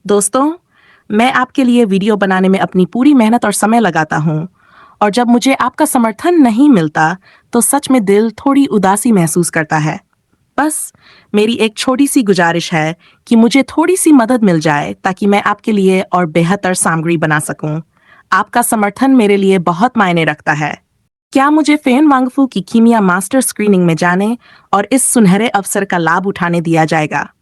दोस्तों, मैं आपके लिए वीडियो बनाने में अपनी पूरी मेहनत और समय लगाता हूँ और जब मुझे आपका समर्थन नहीं मिलता, तो सच में दिल थोड़ी उदासी महसूस करता है। बस मेरी एक छोटी-सी गुजारिश है कि मुझे थोड़ी-सी मदद मिल जाए ताकि मैं आपके लिए और बेहतर सामग्री बना सकूँ। आपका समर्थन मेरे लिए बहुत मायने रखता है। क्या मुझे फेन वांगफू की कीमिया मास्टर स्क्रीनिंग में जाने और इस सुनहरे अवसर का लाभ उठाने दिया जाएगा?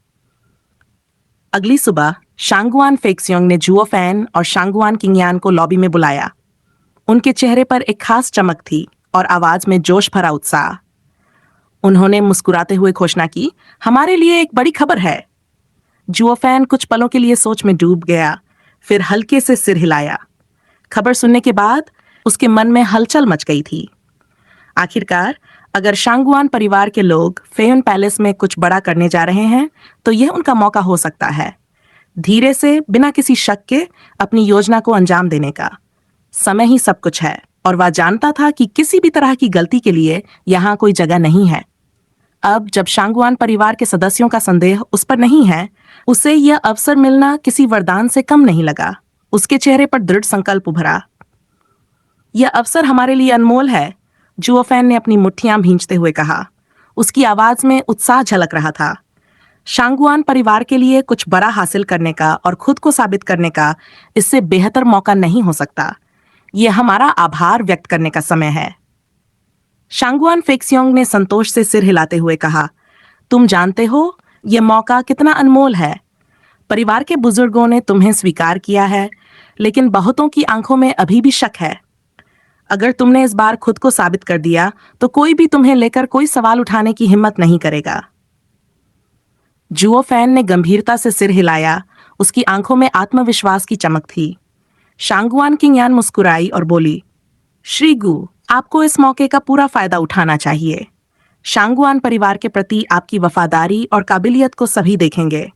अगली सुबह शांगुआन फेक्सियोंग ने जुओफैन और शांगुआन किंगयान को लॉबी में बुलाया। उनके चेहरे पर एक खास चमक थी और आवाज में जोश भरा उत्साह। उन्होंने मुस्कुराते हुए घोषणा की, हमारे लिए एक बड़ी खबर है। जुओफैन कुछ पलों के लिए सोच में डूब गया, फिर हल्के से सिर हिलाया। खबर सुनने के बाद उसके मन में हलचल मच गई थी। आखिरकार, अगर शांगुआन परिवार के लोग फेयन पैलेस में कुछ बड़ा करने जा रहे हैं, तो यह उनका मौका हो सकता है। धीरे से, बिना किसी शक के, अपनी योजना को अंजाम देने का। समय ही सब कुछ है और वह जानता था कि किसी भी तरह की गलती के लिए यहाँ कोई जगह नहीं है। अब जब शांगुआन परिवार के सदस्यों का संदेह उस पर नहीं है, उसे यह अवसर मिलना किसी वरदान से कम नहीं लगा। उसके चेहरे पर दृढ़ संकल्प उभरा। यह अवसर हमारे लिए अनमोल है, जुओफैन ने अपनी मुट्ठियां भींचते हुए कहा। उसकी आवाज में उत्साह झलक रहा था। शांगुआन परिवार के लिए कुछ बड़ा हासिल करने का और खुद को साबित करने का इससे बेहतर मौका नहीं हो सकता। यह हमारा आभार व्यक्त करने का समय है। शांगुआन फेक्सियोंग ने संतोष से सिर हिलाते हुए कहा, तुम जानते हो यह मौका कितना अनमोल है। परिवार के बुजुर्गों ने तुम्हें स्वीकार किया है, लेकिन बहुतों की आंखों में अभी भी शक है। अगर तुमने इस बार खुद को साबित कर दिया, तो कोई भी तुम्हें लेकर कोई सवाल उठाने की हिम्मत नहीं करेगा। जुओफैन ने गंभीरता से सिर हिलाया। उसकी आंखों में आत्मविश्वास की चमक थी। शांगुआन किंगयान मुस्कुराई और बोली, श्री गु, आपको इस मौके का पूरा फायदा उठाना चाहिए। शांगुआन परिवार के प्रति आपकी वफादारी और काबिलियत को सभी देखेंगे,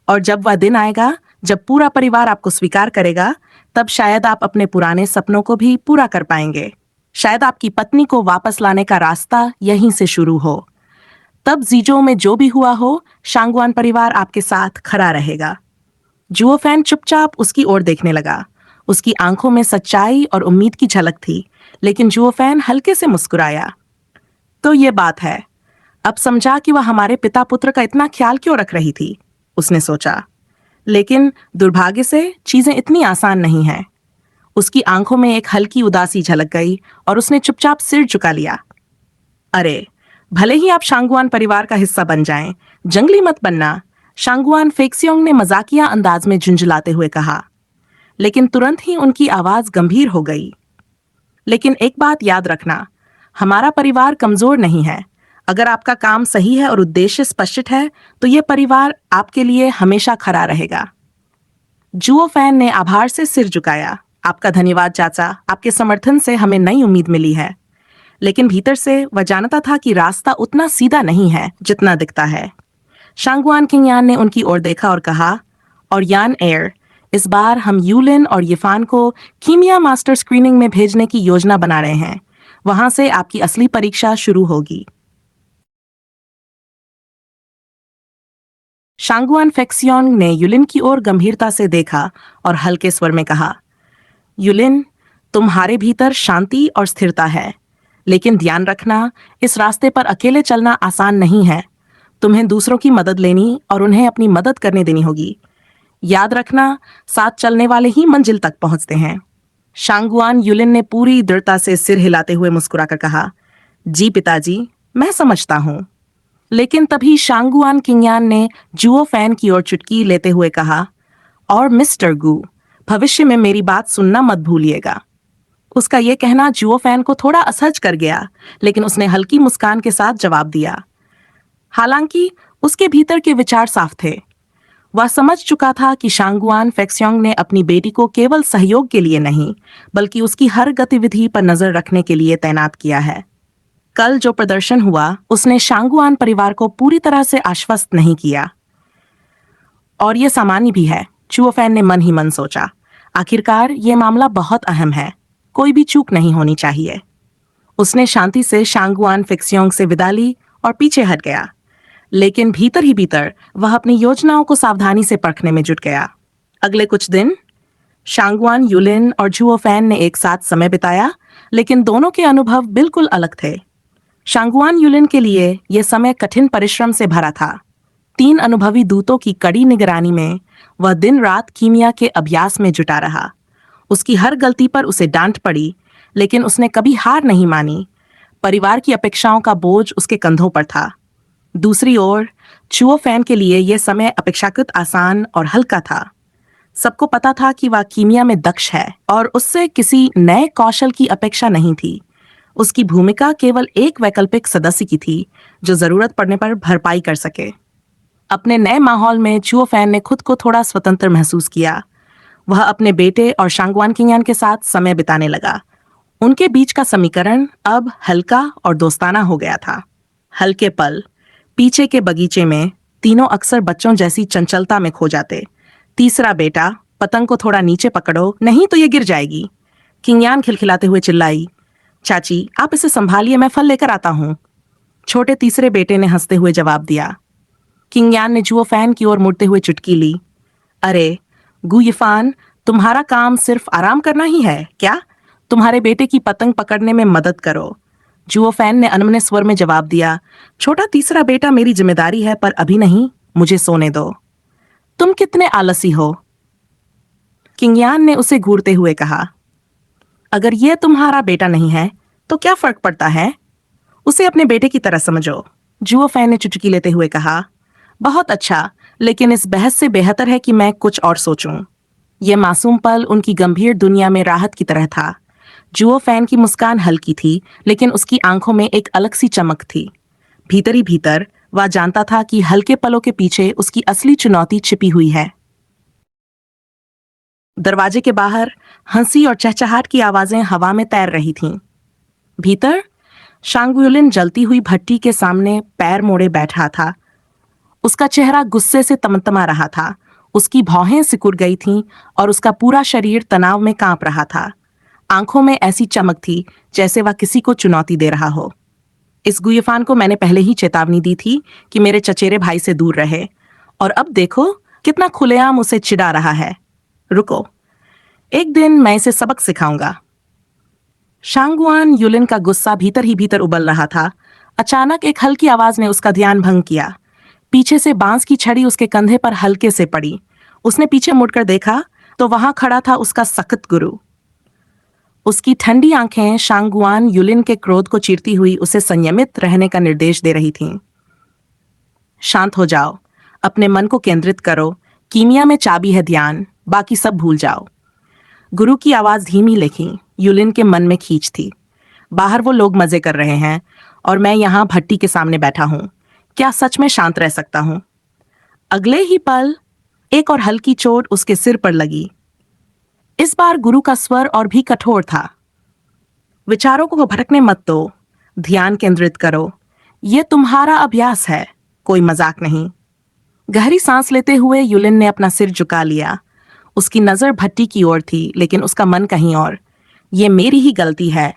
और जब वह दिन आएगा जब पूरा परिवार आपको स्वीकार करेगा, तब शायद आप अपने पुराने सपनों को भी पूरा कर पाएंगे। शायद आपकी पत्नी को वापस लाने का रास्ता यहीं से शुरू हो। तब जीजो में जो भी हुआ हो, शांगुआन परिवार आपके साथ खड़ा रहेगा। जुओफैन चुपचाप उसकी ओर देखने लगा। उसकी आंखों में सच्चाई और उम्मीद की झलक थी, लेकिन जुओफैन हल्के से मुस्कुराया। तो ये बात है। अब समझा कि वह हमारे पिता पुत्र का इतना ख्याल क्यों रख रही थी, उसने सोचा। लेकिन दुर्भाग्य से चीजें इतनी आसान नहीं हैं। उसकी आंखों में एक हल्की उदासी झलक गई और उसने चुपचाप सिर झुका लिया। अरे, भले ही आप शांगुआन परिवार का हिस्सा बन जाएं, जंगली मत बनना, शांगुआन फेक्सियोंग ने मजाकिया अंदाज में झुंझलाते हुए कहा। लेकिन तुरंत ही उनकी आवाज गंभीर हो गई। लेकिन एक बात याद रखना, हमारा परिवार कमजोर नहीं है। अगर आपका काम सही है और उद्देश्य स्पष्ट है, तो यह परिवार आपके लिए हमेशा खड़ा रहेगा। जुओफैन ने आभार से सिर झुकाया। आपका धन्यवाद चाचा, आपके समर्थन से हमें नई उम्मीद मिली है। लेकिन भीतर से वह जानता था कि रास्ता उतना सीधा नहीं है जितना दिखता है। शांगुआन किंगयान ने उनकी ओर देखा और कहा, और यान एयर, इस बार हम यूलिन और यिफान को कीमिया मास्टर स्क्रीनिंग में भेजने की योजना बना रहे हैं। वहां से आपकी असली परीक्षा शुरू होगी। शांगुआन फेक्सियोंग ने यूलिन की ओर गंभीरता से देखा और हल्के स्वर में कहा, यूलिन, तुम्हारे भीतर शांति और स्थिरता है, लेकिन ध्यान रखना, इस रास्ते पर अकेले चलना आसान नहीं है। तुम्हें दूसरों की मदद लेनी और उन्हें अपनी मदद करने देनी होगी। याद रखना, साथ चलने वाले ही मंजिल तक पहुंचते हैं। शांगुआन यूलिन ने पूरी दृढ़ता से सिर हिलाते हुए मुस्कुराकर कहा, जी पिताजी, मैं समझता हूं। लेकिन तभी शांगुआन किंगयान ने जुओफैन की ओर चुटकी लेते हुए कहा, और मिस्टर गु, भविष्य में मेरी बात सुनना मत भूलिएगा। उसका यह कहना जुओफैन को थोड़ा असहज कर गया, लेकिन उसने हल्की मुस्कान के साथ जवाब दिया। हालांकि उसके भीतर के विचार साफ थे। वह समझ चुका था कि शांगुआन फेक्सियोंग ने अपनी बेटी को केवल सहयोग के लिए नहीं, बल्कि उसकी हर गतिविधि पर नजर रखने के लिए तैनात किया है। कल जो प्रदर्शन हुआ, उसने शांगुआन परिवार को पूरी तरह से आश्वस्त नहीं किया। और यह सामान्य भी है, जुओफैन ने मन ही मन सोचा। आखिरकार यह मामला बहुत अहम है, कोई भी चूक नहीं होनी चाहिए। उसने शांति से शांगुआन फेक्सियोंग से विदा ली और पीछे हट गया। लेकिन भीतर ही भीतर वह अपनी योजनाओं को सावधानी से परखने में जुट गया। अगले कुछ दिन शांगवान युलिन और जुओ फैन ने एक साथ समय बिताया, लेकिन दोनों के अनुभव बिल्कुल अलग थे। शांगवान युलिन के लिए यह समय कठिन परिश्रम से भरा था। 3 अनुभवी दूतों की कड़ी निगरानी में वह दिन रात कीमिया के अभ्यास में जुटा रहा। उसकी हर गलती पर उसे डांट पड़ी, लेकिन उसने कभी हार नहीं मानी। परिवार की अपेक्षाओं का बोझ उसके कंधों पर था। दूसरी ओर चुओ फैन के लिए यह समय अपेक्षाकृत आसान और हल्का था। सबको पता था कि वह कीमिया में दक्ष है और उससे किसी नए कौशल की अपेक्षा नहीं थी। उसकी भूमिका केवल एक वैकल्पिक सदस्य की थी जो जरूरत पड़ने पर भरपाई कर सके। अपने नए माहौल में चुओ फैन ने खुद को थोड़ा स्वतंत्र महसूस किया। वह अपने बेटे और शांगवान किंगयान के साथ समय बिताने लगा। उनके बीच का समीकरण अब हल्का और दोस्ताना हो गया था। हल्के पल। पीछे के बगीचे में तीनों अक्सर बच्चों जैसी चंचलता में खो जाते। तीसरा बेटा, पतंग को थोड़ा नीचे पकड़ो, नहीं तो ये गिर जाएगी। किंगयान खिलखिलाते हुए चिल्लाई, चाची आप इसे संभालिए, मैं फल लेकर आता हूँ। छोटे तीसरे बेटे ने हंसते हुए जवाब दिया। किंगयान ने जुओ फैन की ओर मुड़ते हुए चुटकी ली। अरे गुयफान, तुम्हारा काम सिर्फ आराम करना ही है क्या? तुम्हारे बेटे की पतंग पकड़ने में मदद करो। जुओ फैन ने अनमने स्वर में जवाब दिया, छोटा तीसरा बेटा मेरी जिम्मेदारी है, पर अभी नहीं, मुझे सोने दो। तुम कितने आलसी हो, किंगयान ने उसे घूरते हुए कहा। अगर यह तुम्हारा बेटा नहीं है तो क्या फर्क पड़ता है? उसे अपने बेटे की तरह समझो, जुओ फैन ने चुटकी लेते हुए कहा। बहुत अच्छा, लेकिन इस बहस से बेहतर है कि मैं कुछ और सोचूं। यह मासूम पल उनकी गंभीर दुनिया में राहत की तरह था। जुओ फैन की मुस्कान हल्की थी, लेकिन उसकी आंखों में एक अलग सी चमक थी। भीतर ही भीतर वह जानता था कि हल्के पलों के पीछे उसकी असली चुनौती छिपी हुई है। दरवाजे के बाहर हंसी और चहचहाट की आवाजें हवा में तैर रही थीं। भीतर शांगुलिन जलती हुई भट्टी के सामने पैर मोड़े बैठा था। उसका चेहरा गुस्से से तमतमा रहा था। उसकी भौहें सिकुड़ गई थीं और उसका पूरा शरीर तनाव में कांप रहा था। आंखों में ऐसी चमक थी जैसे वह किसी को चुनौती दे रहा हो। इस गुयफान को मैंने पहले ही चेतावनी दी थी कि मेरे चचेरे भाई से दूर रहे, और अब देखो कितना खुलेआम उसे चिढ़ा रहा है। रुको, एक दिन मैं इसे सबक सिखाऊंगा। शांगवान युलिन का गुस्सा भीतर ही भीतर उबल रहा था। अचानक एक हल्की आवाज ने उसका ध्यान भंग किया। पीछे से बांस की छड़ी उसके कंधे पर हल्के से पड़ी। उसने पीछे मुड़कर देखा तो वहां खड़ा था उसका सख्त गुरु। उसकी ठंडी आंखें शांगवान युलिन के क्रोध को चीरती हुई उसे संयमित रहने का निर्देश दे रही थीं। शांत हो जाओ, अपने मन को केंद्रित करो, कीमिया में चाबी है ध्यान, बाकी सब भूल जाओ। गुरु की आवाज धीमी लेकिन युलिन के मन में खींच थी। बाहर वो लोग मजे कर रहे हैं और मैं यहाँ भट्टी के सामने बैठा हूँ। क्या सच में शांत रह सकता हूँ? अगले ही पल एक और हल्की चोट उसके सिर पर लगी। इस बार गुरु का स्वर और भी कठोर था। विचारों को भटकने मत दो, ध्यान केंद्रित करो। यह तुम्हारा अभ्यास है, कोई मजाक नहीं। गहरी सांस लेते हुए युलिन ने अपना सिर झुका लिया। उसकी नजर भट्टी की ओर थी, लेकिन उसका मन कहीं और। ये मेरी ही गलती है।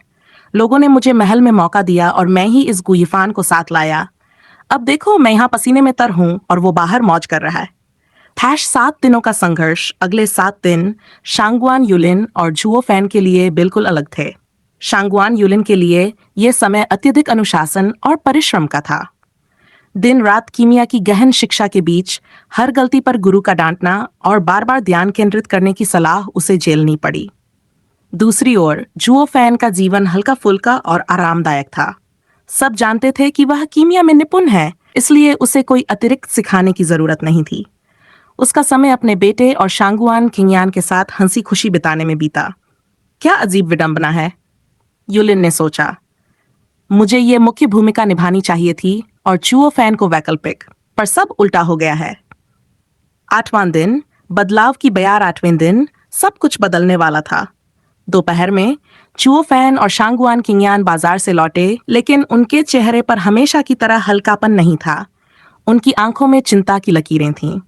लोगों ने मुझे महल में मौका दिया और मैं ही इस गुयफान को साथ लाया। अब देखो, मैं यहाँ पसीने में तर हूं और वो बाहर मौज कर रहा है। 7 दिनों का संघर्ष। अगले 7 दिन शांगवान युलिन और जुओ फैन के लिए बिल्कुल अलग थे। शांगवान युलिन के लिए यह समय अत्यधिक अनुशासन और परिश्रम का था। दिन रात कीमिया की गहन शिक्षा के बीच हर गलती पर गुरु का डांटना और बार बार ध्यान केंद्रित करने की सलाह उसे झेलनी पड़ी। दूसरी ओर जुओ फैन का जीवन हल्का फुल्का और आरामदायक था। सब जानते थे कि वह कीमिया में निपुण है, इसलिए उसे कोई अतिरिक्त सिखाने की जरूरत नहीं थी। उसका समय अपने बेटे और शांगुआन किंगयान के साथ हंसी खुशी बिताने में बीता। क्या अजीब विडंबना है, युलिन ने सोचा। मुझे ये मुख्य भूमिका निभानी चाहिए थी और चुओ फैन को वैकल्पिक, पर सब उल्टा हो गया है। 8वां दिन, बदलाव की बयार 8वें दिन, सब कुछ बदलने वाला था। दोपहर में चुओ फैन और शांगुआन किंगयान बाजार से लौटे, लेकिन उनके चेहरे पर हमेशा की तरह हल्कापन नहीं था। उनकी आंखों में चिंता की लकीरें थीं।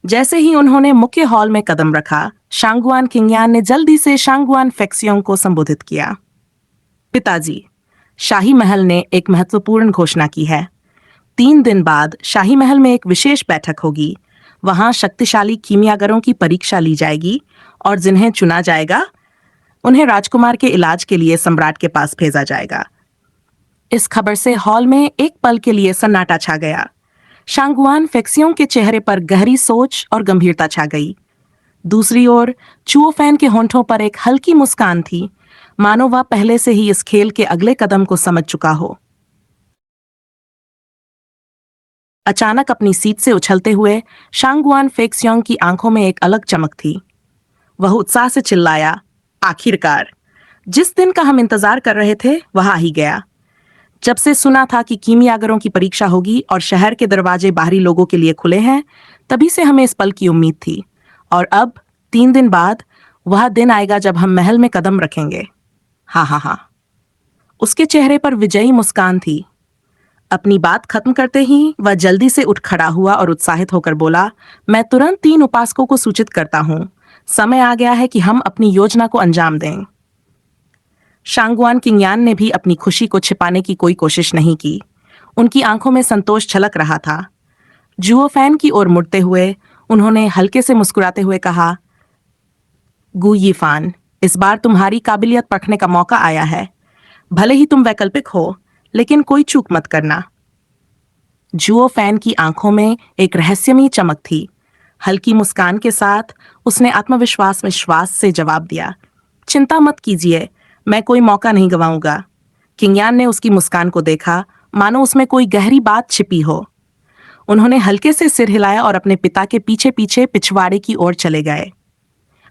जैसे ही उन्होंने मुख्य हॉल में कदम रखा, शांगुआन किंगयान ने जल्दी से शांगुआन फेक्सियों को संबोधित किया। पिताजी, शाही महल ने एक महत्वपूर्ण घोषणा की है। 3 दिन बाद शाही महल में एक विशेष बैठक होगी। वहां शक्तिशाली कीमियागरों की परीक्षा ली जाएगी और जिन्हें चुना जाएगा उन्हें राजकुमार के इलाज के लिए सम्राट के पास भेजा जाएगा। इस खबर से हॉल में एक पल के लिए सन्नाटा छा गया। शांगुआन फेक्सियों के चेहरे पर गहरी सोच और गंभीरता छा गई। दूसरी ओर चुओफैन के होंठों पर एक हल्की मुस्कान थी, मानो वह पहले से ही इस खेल के अगले कदम को समझ चुका हो। अचानक अपनी सीट से उछलते हुए शांगुआन फेक्सियोंग की आंखों में एक अलग चमक थी। वह उत्साह से चिल्लाया, आखिरकार जिस दिन का हम इंतजार कर रहे थे वह आ ही गया। जब से सुना था कि कीमियागरों की परीक्षा होगी और शहर के दरवाजे बाहरी लोगों के लिए खुले हैं, तभी से हमें इस पल की उम्मीद थी। और अब 3 दिन बाद वह दिन आएगा जब हम महल में कदम रखेंगे। हाँ हाँ हाँ। उसके चेहरे पर विजयी मुस्कान थी। अपनी बात खत्म करते ही वह जल्दी से उठ खड़ा हुआ और उत्साहित होकर बोला, मैं तुरंत 3 उपासकों को सूचित करता हूँ। समय आ गया है कि हम अपनी योजना को अंजाम दें। शांगुआन किंगयान ने भी अपनी खुशी को छिपाने की कोई कोशिश नहीं की। उनकी आंखों में संतोष छलक रहा था। जुओफैन की ओर मुड़ते हुए उन्होंने हल्के से मुस्कुराते हुए कहा, गु यीफान, इस बार तुम्हारी काबिलियत परखने का मौका आया है। भले ही तुम वैकल्पिक हो, लेकिन कोई चूक मत करना। जुओफैन की आंखों में एक रहस्यमयी चमक थी। हल्की मुस्कान के साथ उसने आत्मविश्वास में श्वास से जवाब दिया, चिंता मत कीजिए, मैं कोई मौका नहीं गंवाऊंगा। किंगयान ने उसकी मुस्कान को देखा, मानो उसमें कोई गहरी बात छिपी हो। उन्होंने हल्के से सिर हिलाया और अपने पिता के पीछे पीछे पिछवाड़े की ओर चले गए।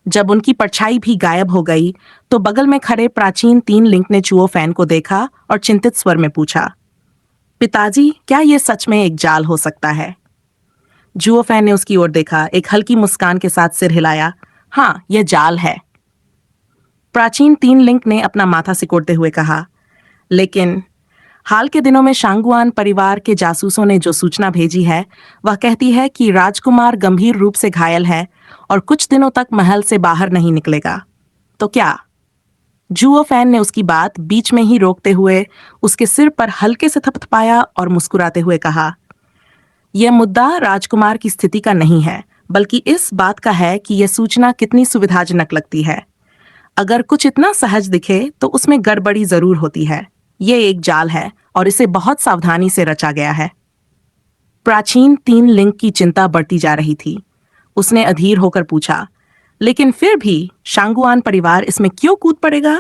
जब उनकी परछाई भी गायब हो गई तो बगल में खड़े प्राचीन 3 लिंक ने चुओफैन को देखा और चिंतित स्वर में पूछा, पिताजी, क्या यह सच में एक जाल हो सकता है? जुओफैन ने उसकी ओर देखा, एक हल्की मुस्कान के साथ सिर हिलाया, हाँ, यह जाल है। प्राचीन 3 लिंक ने अपना माथा सिकोड़ते हुए कहा, लेकिन हाल के दिनों में शांगुआन परिवार के जासूसों ने जो सूचना भेजी है वह कहती है कि राजकुमार गंभीर रूप से घायल है और कुछ दिनों तक महल से बाहर नहीं निकलेगा। तो क्या? जुओफैन ने उसकी बात बीच में ही रोकते हुए उसके सिर पर हल्के से थपथपाया और मुस्कुराते हुए कहा, यह मुद्दा राजकुमार की स्थिति का नहीं है, बल्कि इस बात का है कि यह सूचना कितनी सुविधाजनक लगती है। अगर कुछ इतना सहज दिखे तो उसमें गड़बड़ी जरूर होती है। यह एक जाल है और इसे बहुत सावधानी से रचा गया है। प्राचीन 3 लिंक की चिंता बढ़ती जा रही थी। उसने अधीर होकर पूछा, लेकिन फिर भी शांगुआन परिवार इसमें क्यों कूद पड़ेगा?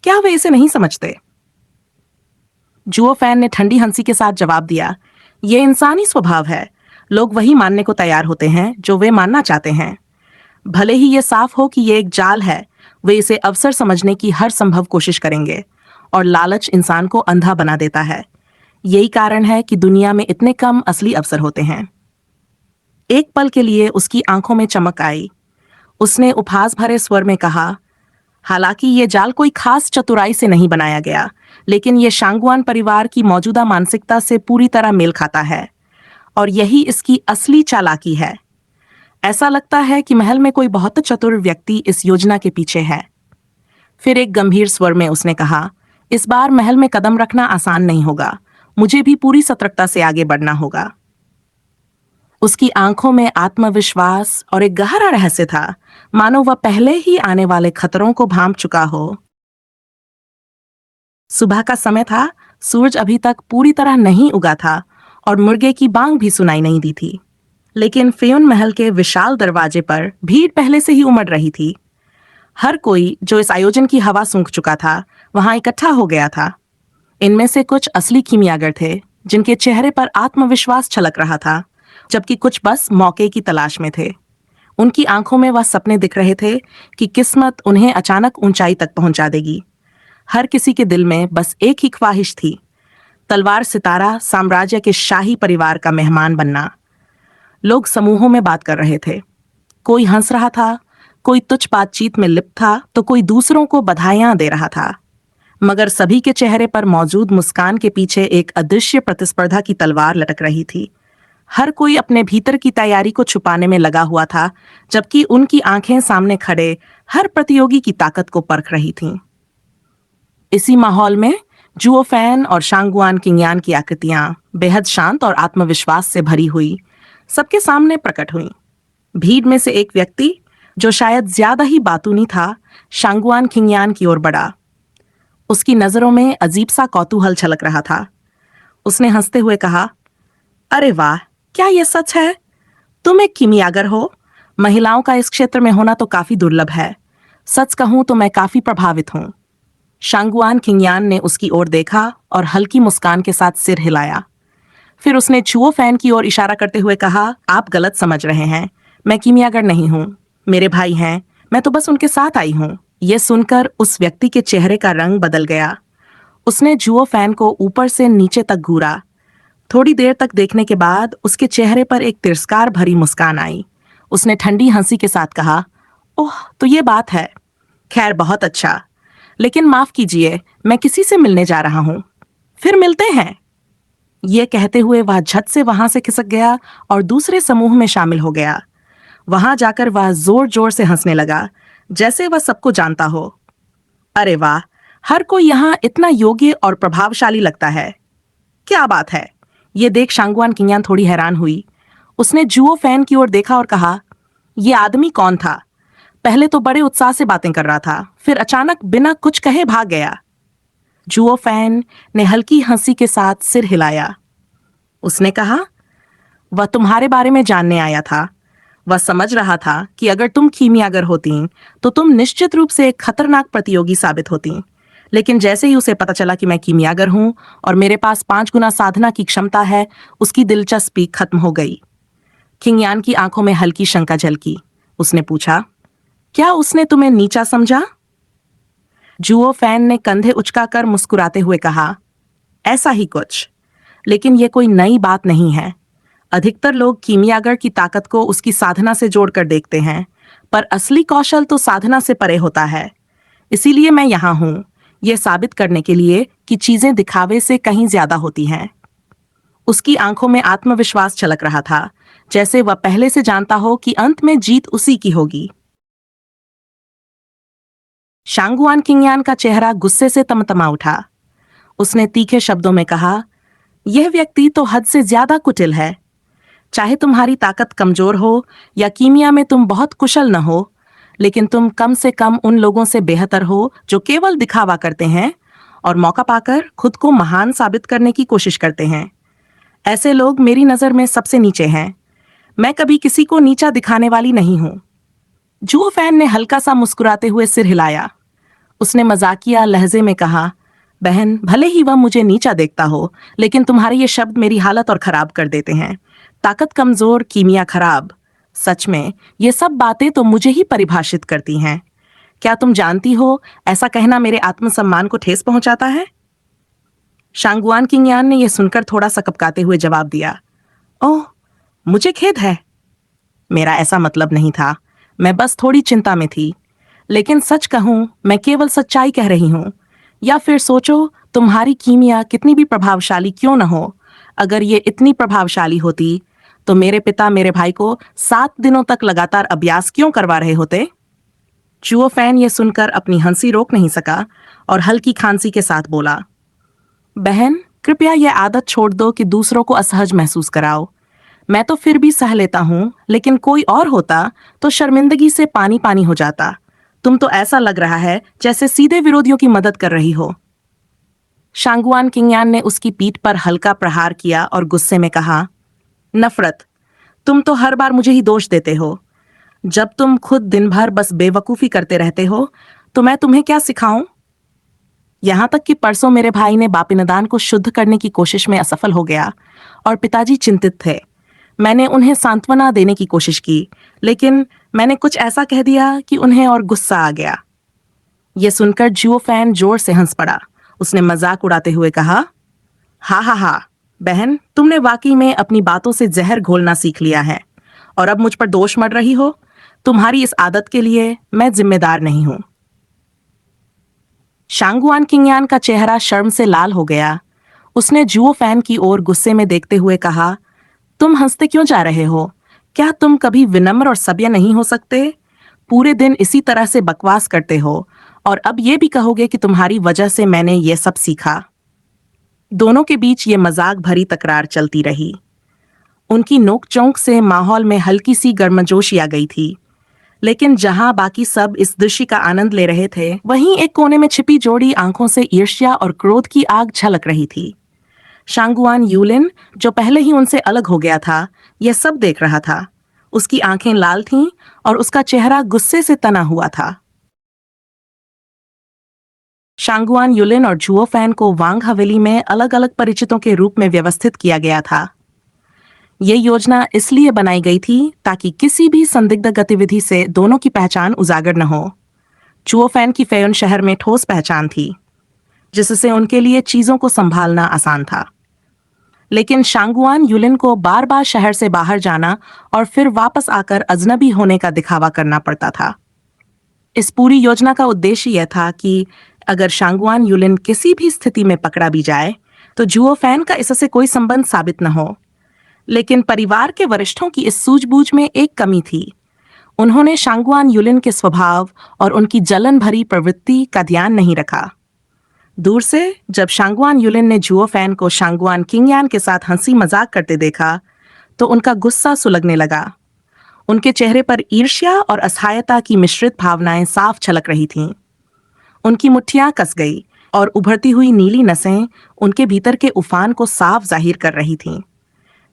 क्या वे इसे नहीं समझते? जुओफैन ने ठंडी हंसी के साथ जवाब दिया, यह इंसानी स्वभाव है। लोग वही मानने को तैयार होते हैं जो वे मानना चाहते हैं। भले ही यह साफ हो कि यह एक जाल है, वे इसे अवसर समझने की हर संभव कोशिश करेंगे और लालच इंसान को अंधा बना देता है। यही कारण है कि दुनिया में इतने कम असली अवसर होते हैं। एक पल के लिए उसकी आंखों में चमक आई। उसने उपहास भरे स्वर में कहा, हालांकि यह जाल कोई खास चतुराई से नहीं बनाया गया, लेकिन यह शांगुआन परिवार की मौजूदा मानसिकता से पूरी तरह मेल खाता है और यही इसकी असली चालाकी है। ऐसा लगता है कि महल में कोई बहुत चतुर व्यक्ति इस योजना के पीछे है। फिर एक गंभीर स्वर में उसने कहा, इस बार महल में कदम रखना आसान नहीं होगा। मुझे भी पूरी सतर्कता से आगे बढ़ना होगा। उसकी आंखों में आत्मविश्वास और एक गहरा रहस्य था, मानो वह पहले ही आने वाले खतरों को भांप चुका हो। सुबह का समय था, सूरज अभी तक पूरी तरह नहीं उगा था और मुर्गे की बांग भी सुनाई नहीं दी थी। लेकिन फेयुन महल के विशाल दरवाजे पर भीड़ पहले से ही उमड़ रही थी। हर कोई जो इस आयोजन की हवा सूंघ चुका था वहां इकट्ठा हो गया था। इनमें से कुछ असली कीमियागर थे जिनके चेहरे पर आत्मविश्वास छलक रहा था, जबकि कुछ बस मौके की तलाश में थे। उनकी आंखों में वह सपने दिख रहे थे कि किस्मत उन्हें अचानक ऊंचाई तक पहुंचा देगी। हर किसी के दिल में बस एक ही ख्वाहिश थी, तलवार सितारा साम्राज्य के शाही परिवार का मेहमान बनना। लोग समूहों में बात कर रहे थे। कोई हंस रहा था, कोई तुच्छ बातचीत में लिप्त था, तो कोई दूसरों को बधाइयां दे रहा था। मगर सभी के चेहरे पर मौजूद मुस्कान के पीछे एक अदृश्य प्रतिस्पर्धा की तलवार लटक रही थी। हर कोई अपने भीतर की तैयारी को छुपाने में लगा हुआ था, जबकि उनकी आंखें सामने खड़े हर प्रतियोगी की ताकत को परख रही थीं। इसी माहौल में जुओफैन और शांगुआन किंगयान की आकृतियां बेहद शांत और आत्मविश्वास से भरी हुई सबके सामने प्रकट हुई। भीड़ में से एक व्यक्ति, जो शायद ज्यादा ही बातूनी था, शांगुआन खिंगयान की ओर बढ़ा। उसकी नजरों में अजीब सा कौतूहल छलक रहा था। उसने हंसते हुए कहा, अरे वाह, क्या यह सच है? तुम एक कीमियागर हो? महिलाओं का इस क्षेत्र में होना तो काफी दुर्लभ है। सच कहूं तो मैं काफी प्रभावित हूं। शांगुआन खिंगयान ने उसकी ओर देखा और हल्की मुस्कान के साथ सिर हिलाया। फिर उसने चुओ फैन की ओर इशारा करते हुए कहा, आप गलत समझ रहे हैं। मैं कीमियागर नहीं हूं। मेरे भाई हैं। मैं तो बस उनके साथ आई हूं। यह सुनकर उस व्यक्ति के चेहरे का रंग बदल गया। उसने जुओ फैन को ऊपर से नीचे तक घूरा। थोड़ी देर तक देखने के बाद उसके चेहरे पर एक तिरस्कार भरी मुस्कान आई। उसने ठंडी हंसी के साथ कहा, ओह, तो ये बात है। खैर, बहुत अच्छा। लेकिन माफ कीजिए, मैं किसी से मिलने जा रहा हूं। फिर मिलते हैं। ये कहते हुए वह झट से वहां से खिसक गया और दूसरे समूह में शामिल हो गया। वहां जाकर वह जोर जोर से हंसने लगा, जैसे वह सबको जानता हो। अरे वाह, हर कोई यहाँ इतना योग्य और प्रभावशाली लगता है। क्या बात है? ये देख शांगुआन किंगयान थोड़ी हैरान हुई। उसने जुओ फैन की ओर देखा और कहा, यह आदमी कौन था? पहले तो बड़े उत्साह से बातें कर रहा था, फिर अचानक बिना कुछ कहे भाग गया। जुओ फैन ने हल्की हंसी के साथ सिर हिलाया। उसने कहा, वह तुम्हारे बारे में जानने आया था। वह समझ रहा था कि अगर तुम कीमियागर होती तो तुम निश्चित रूप से एक खतरनाक प्रतियोगी साबित होती। लेकिन जैसे ही उसे पता चला कि मैं कीमियागर हूं और मेरे पास 5 गुना साधना की क्षमता है, उसकी दिलचस्पी खत्म हो गई। खिंगयान की आंखों में हल्की शंका झलकी। उसने पूछा, क्या उसने तुम्हें नीचा समझा? जुओ फैन ने कंधे उचकाकर मुस्कुराते हुए कहा, ऐसा ही कुछ। लेकिन यह कोई नई बात नहीं है। अधिकतर लोग कीमियागर की ताकत को उसकी साधना से जोड़कर देखते हैं, पर असली कौशल तो साधना से परे होता है। इसीलिए मैं यहां हूं, यह साबित करने के लिए कि चीजें दिखावे से कहीं ज्यादा होती हैं। उसकी आंखों में आत्मविश्वास छलक रहा था, जैसे वह पहले से जानता हो कि अंत में जीत उसी की होगी। शांगुआन किंगयान का चेहरा गुस्से से तमतमा उठा। उसने तीखे शब्दों में कहा, यह व्यक्ति तो हद से ज्यादा कुटिल है। चाहे तुम्हारी ताकत कमजोर हो या कीमिया में तुम बहुत कुशल न हो, लेकिन तुम कम से कम उन लोगों से बेहतर हो जो केवल दिखावा करते हैं और मौका पाकर खुद को महान साबित करने की कोशिश करते हैं। ऐसे लोग मेरी नजर में सबसे नीचे हैं। मैं कभी किसी को नीचा दिखाने वाली नहीं हूं। जुओ फैन ने हल्का सा मुस्कुराते हुए सिर हिलाया। उसने मजाकिया लहजे में कहा, बहन, भले ही वह मुझे नीचा देखता हो, लेकिन तुम्हारे ये शब्द मेरी हालत और खराब कर देते हैं। ताकत कमजोर, कीमिया खराब। सच में ये सब बातें तो मुझे ही परिभाषित करती हैं। क्या तुम जानती हो, ऐसा कहना मेरे आत्मसम्मान को ठेस पहुंचाता है? शांगुआन किंगयान ने यह सुनकर थोड़ा सा कपकाते हुए जवाब दिया, ओह, मुझे खेद है। मेरा ऐसा मतलब नहीं था। मैं बस थोड़ी चिंता में थी। लेकिन सच कहूं, मैं केवल सच्चाई कह रही हूं। या फिर सोचो, तुम्हारी कीमिया कितनी भी प्रभावशाली क्यों न हो, अगर ये इतनी प्रभावशाली होती तो मेरे पिता मेरे भाई को 7 दिनों तक लगातार अभ्यास क्यों करवा रहे होते? चुओ फैन ये सुनकर अपनी हंसी रोक नहीं सका और हल्की खांसी के साथ बोला, बहन, कृपया यह आदत छोड़ दो कि दूसरों को असहज महसूस कराओ। मैं तो फिर भी सह लेता हूं, लेकिन कोई और होता तो शर्मिंदगी से पानी पानी हो जाता। तुम तो ऐसा लग रहा है जैसे सीधे विरोधियों की मदद कर रही हो। शांगुआन किंगयान ने उसकी पीठ पर हल्का प्रहार किया और गुस्से में कहा, नफरत, तुम तो हर बार मुझे ही दोष देते हो। जब तुम खुद दिन भर बस बेवकूफी करते रहते हो, तो मैं तुम्हें क्या सिखाऊं? यहां तक कि परसों मेरे भाई ने बापिनदान को शुद्ध करने की कोशिश में असफल हो गया और पिताजी चिंतित थे। मैंने उन्हें सांत्वना देने की कोशिश की, लेकिन मैंने कुछ ऐसा कह दिया कि उन्हें और गुस्सा आ गया। यह सुनकर जुओ फैन जोर से हंस पड़ा। उसने मजाक उड़ाते हुए कहा, हा हा हा, बहन, तुमने वाकई में अपनी बातों से जहर घोलना सीख लिया है और अब मुझ पर दोष मढ़ रही हो। तुम्हारी इस आदत के लिए मैं जिम्मेदार नहीं हूं। शांगुआन किंगयान का चेहरा शर्म से लाल हो गया। उसने जुओ फैन की ओर गुस्से में देखते हुए कहा, तुम हंसते क्यों जा रहे हो? क्या तुम कभी विनम्र और सभ्य नहीं हो सकते? पूरे दिन इसी तरह से बकवास करते हो और अब ये भी कहोगे कि तुम्हारी वजह से मैंने ये सब सीखा। दोनों के बीच ये मजाक भरी तकरार चलती रही। उनकी नोक-झोंक से माहौल में हल्की सी गर्मजोशी आ गई थी। लेकिन जहां बाकी सब इस दृश्य का आनंद ले रहे थे, वहीं एक कोने में छिपी जोड़ी आंखों से ईर्ष्या और क्रोध की आग झलक रही थी। शांगुआन यूलिन, जो पहले ही उनसे अलग हो गया था, यह सब देख रहा था। उसकी आंखें लाल थीं और उसका चेहरा गुस्से से तना हुआ था। शांगुआन यूलिन और जुओ फैन को वांग हवेली में अलग अलग परिचितों के रूप में व्यवस्थित किया गया था। ये योजना इसलिए बनाई गई थी ताकि किसी भी संदिग्ध गतिविधि से दोनों की पहचान उजागर न हो। जुओ फैन की फेयुन शहर में ठोस पहचान थी, जिससे उनके लिए चीजों को संभालना आसान था। लेकिन शांगुआन यूलिन को बार बार शहर से बाहर जाना और फिर वापस आकर अजनबी होने का दिखावा करना पड़ता था। इस पूरी योजना का उद्देश्य यह था कि अगर शांगुआन यूलिन किसी भी स्थिति में पकड़ा भी जाए तो जुओ फैन का इससे कोई संबंध साबित न हो। लेकिन परिवार के वरिष्ठों की इस सूझबूझ में एक कमी थी। उन्होंने शांगुआन यूलिन के स्वभाव और उनकी जलन भरी प्रवृत्ति का ध्यान नहीं रखा। दूर से जब शांगुआन यूलिन ने जुओ फैन को शांगुआन किंगयान के साथ हंसी मजाक करते देखा तो उनका गुस्सा सुलगने लगा। उनके चेहरे पर ईर्ष्या और असहायता की मिश्रित भावनाएं साफ छलक रही थीं। उनकी मुट्ठियां कस गई और उभरती हुई नीली नसें उनके भीतर के उफान को साफ जाहिर कर रही थीं।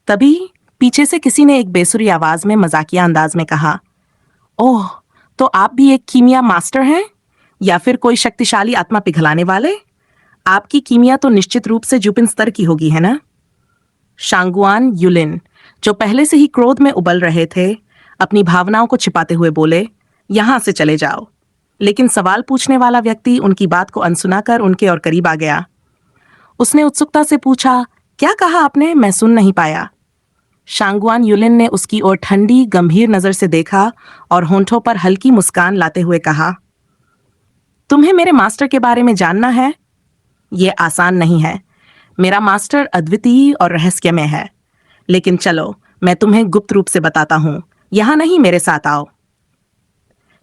तभी पीछे से किसी ने एक बेसुरी आवाज में मजाकिया अंदाज में कहा, ओह, तो आप भी एक कीमिया मास्टर हैं या फिर कोई शक्तिशाली आत्मा पिघलाने वाले? आपकी कीमिया तो निश्चित रूप से जुपिन स्तर की होगी, है ना? शांगुआन यूलिन, जो पहले से ही क्रोध में उबल रहे थे, अपनी भावनाओं को छिपाते हुए बोले, यहां से चले जाओ। लेकिन सवाल पूछने वाला व्यक्ति उनकी बात को अनसुना कर उनके और करीब आ गया। उसने उत्सुकता से पूछा, क्या कहा आपने? मैं सुन नहीं पाया। शांगुआन यूलिन ने उसकी ओर ठंडी गंभीर नजर से देखा और होंठों पर हल्की मुस्कान लाते हुए कहा, तुम्हें मेरे मास्टर के बारे में जानना है? यह आसान नहीं है। मेरा मास्टर अद्वितीय और रहस्यमय है। लेकिन चलो, मैं तुम्हें गुप्त रूप से बताता हूं। यहां नहीं, मेरे साथ आओ।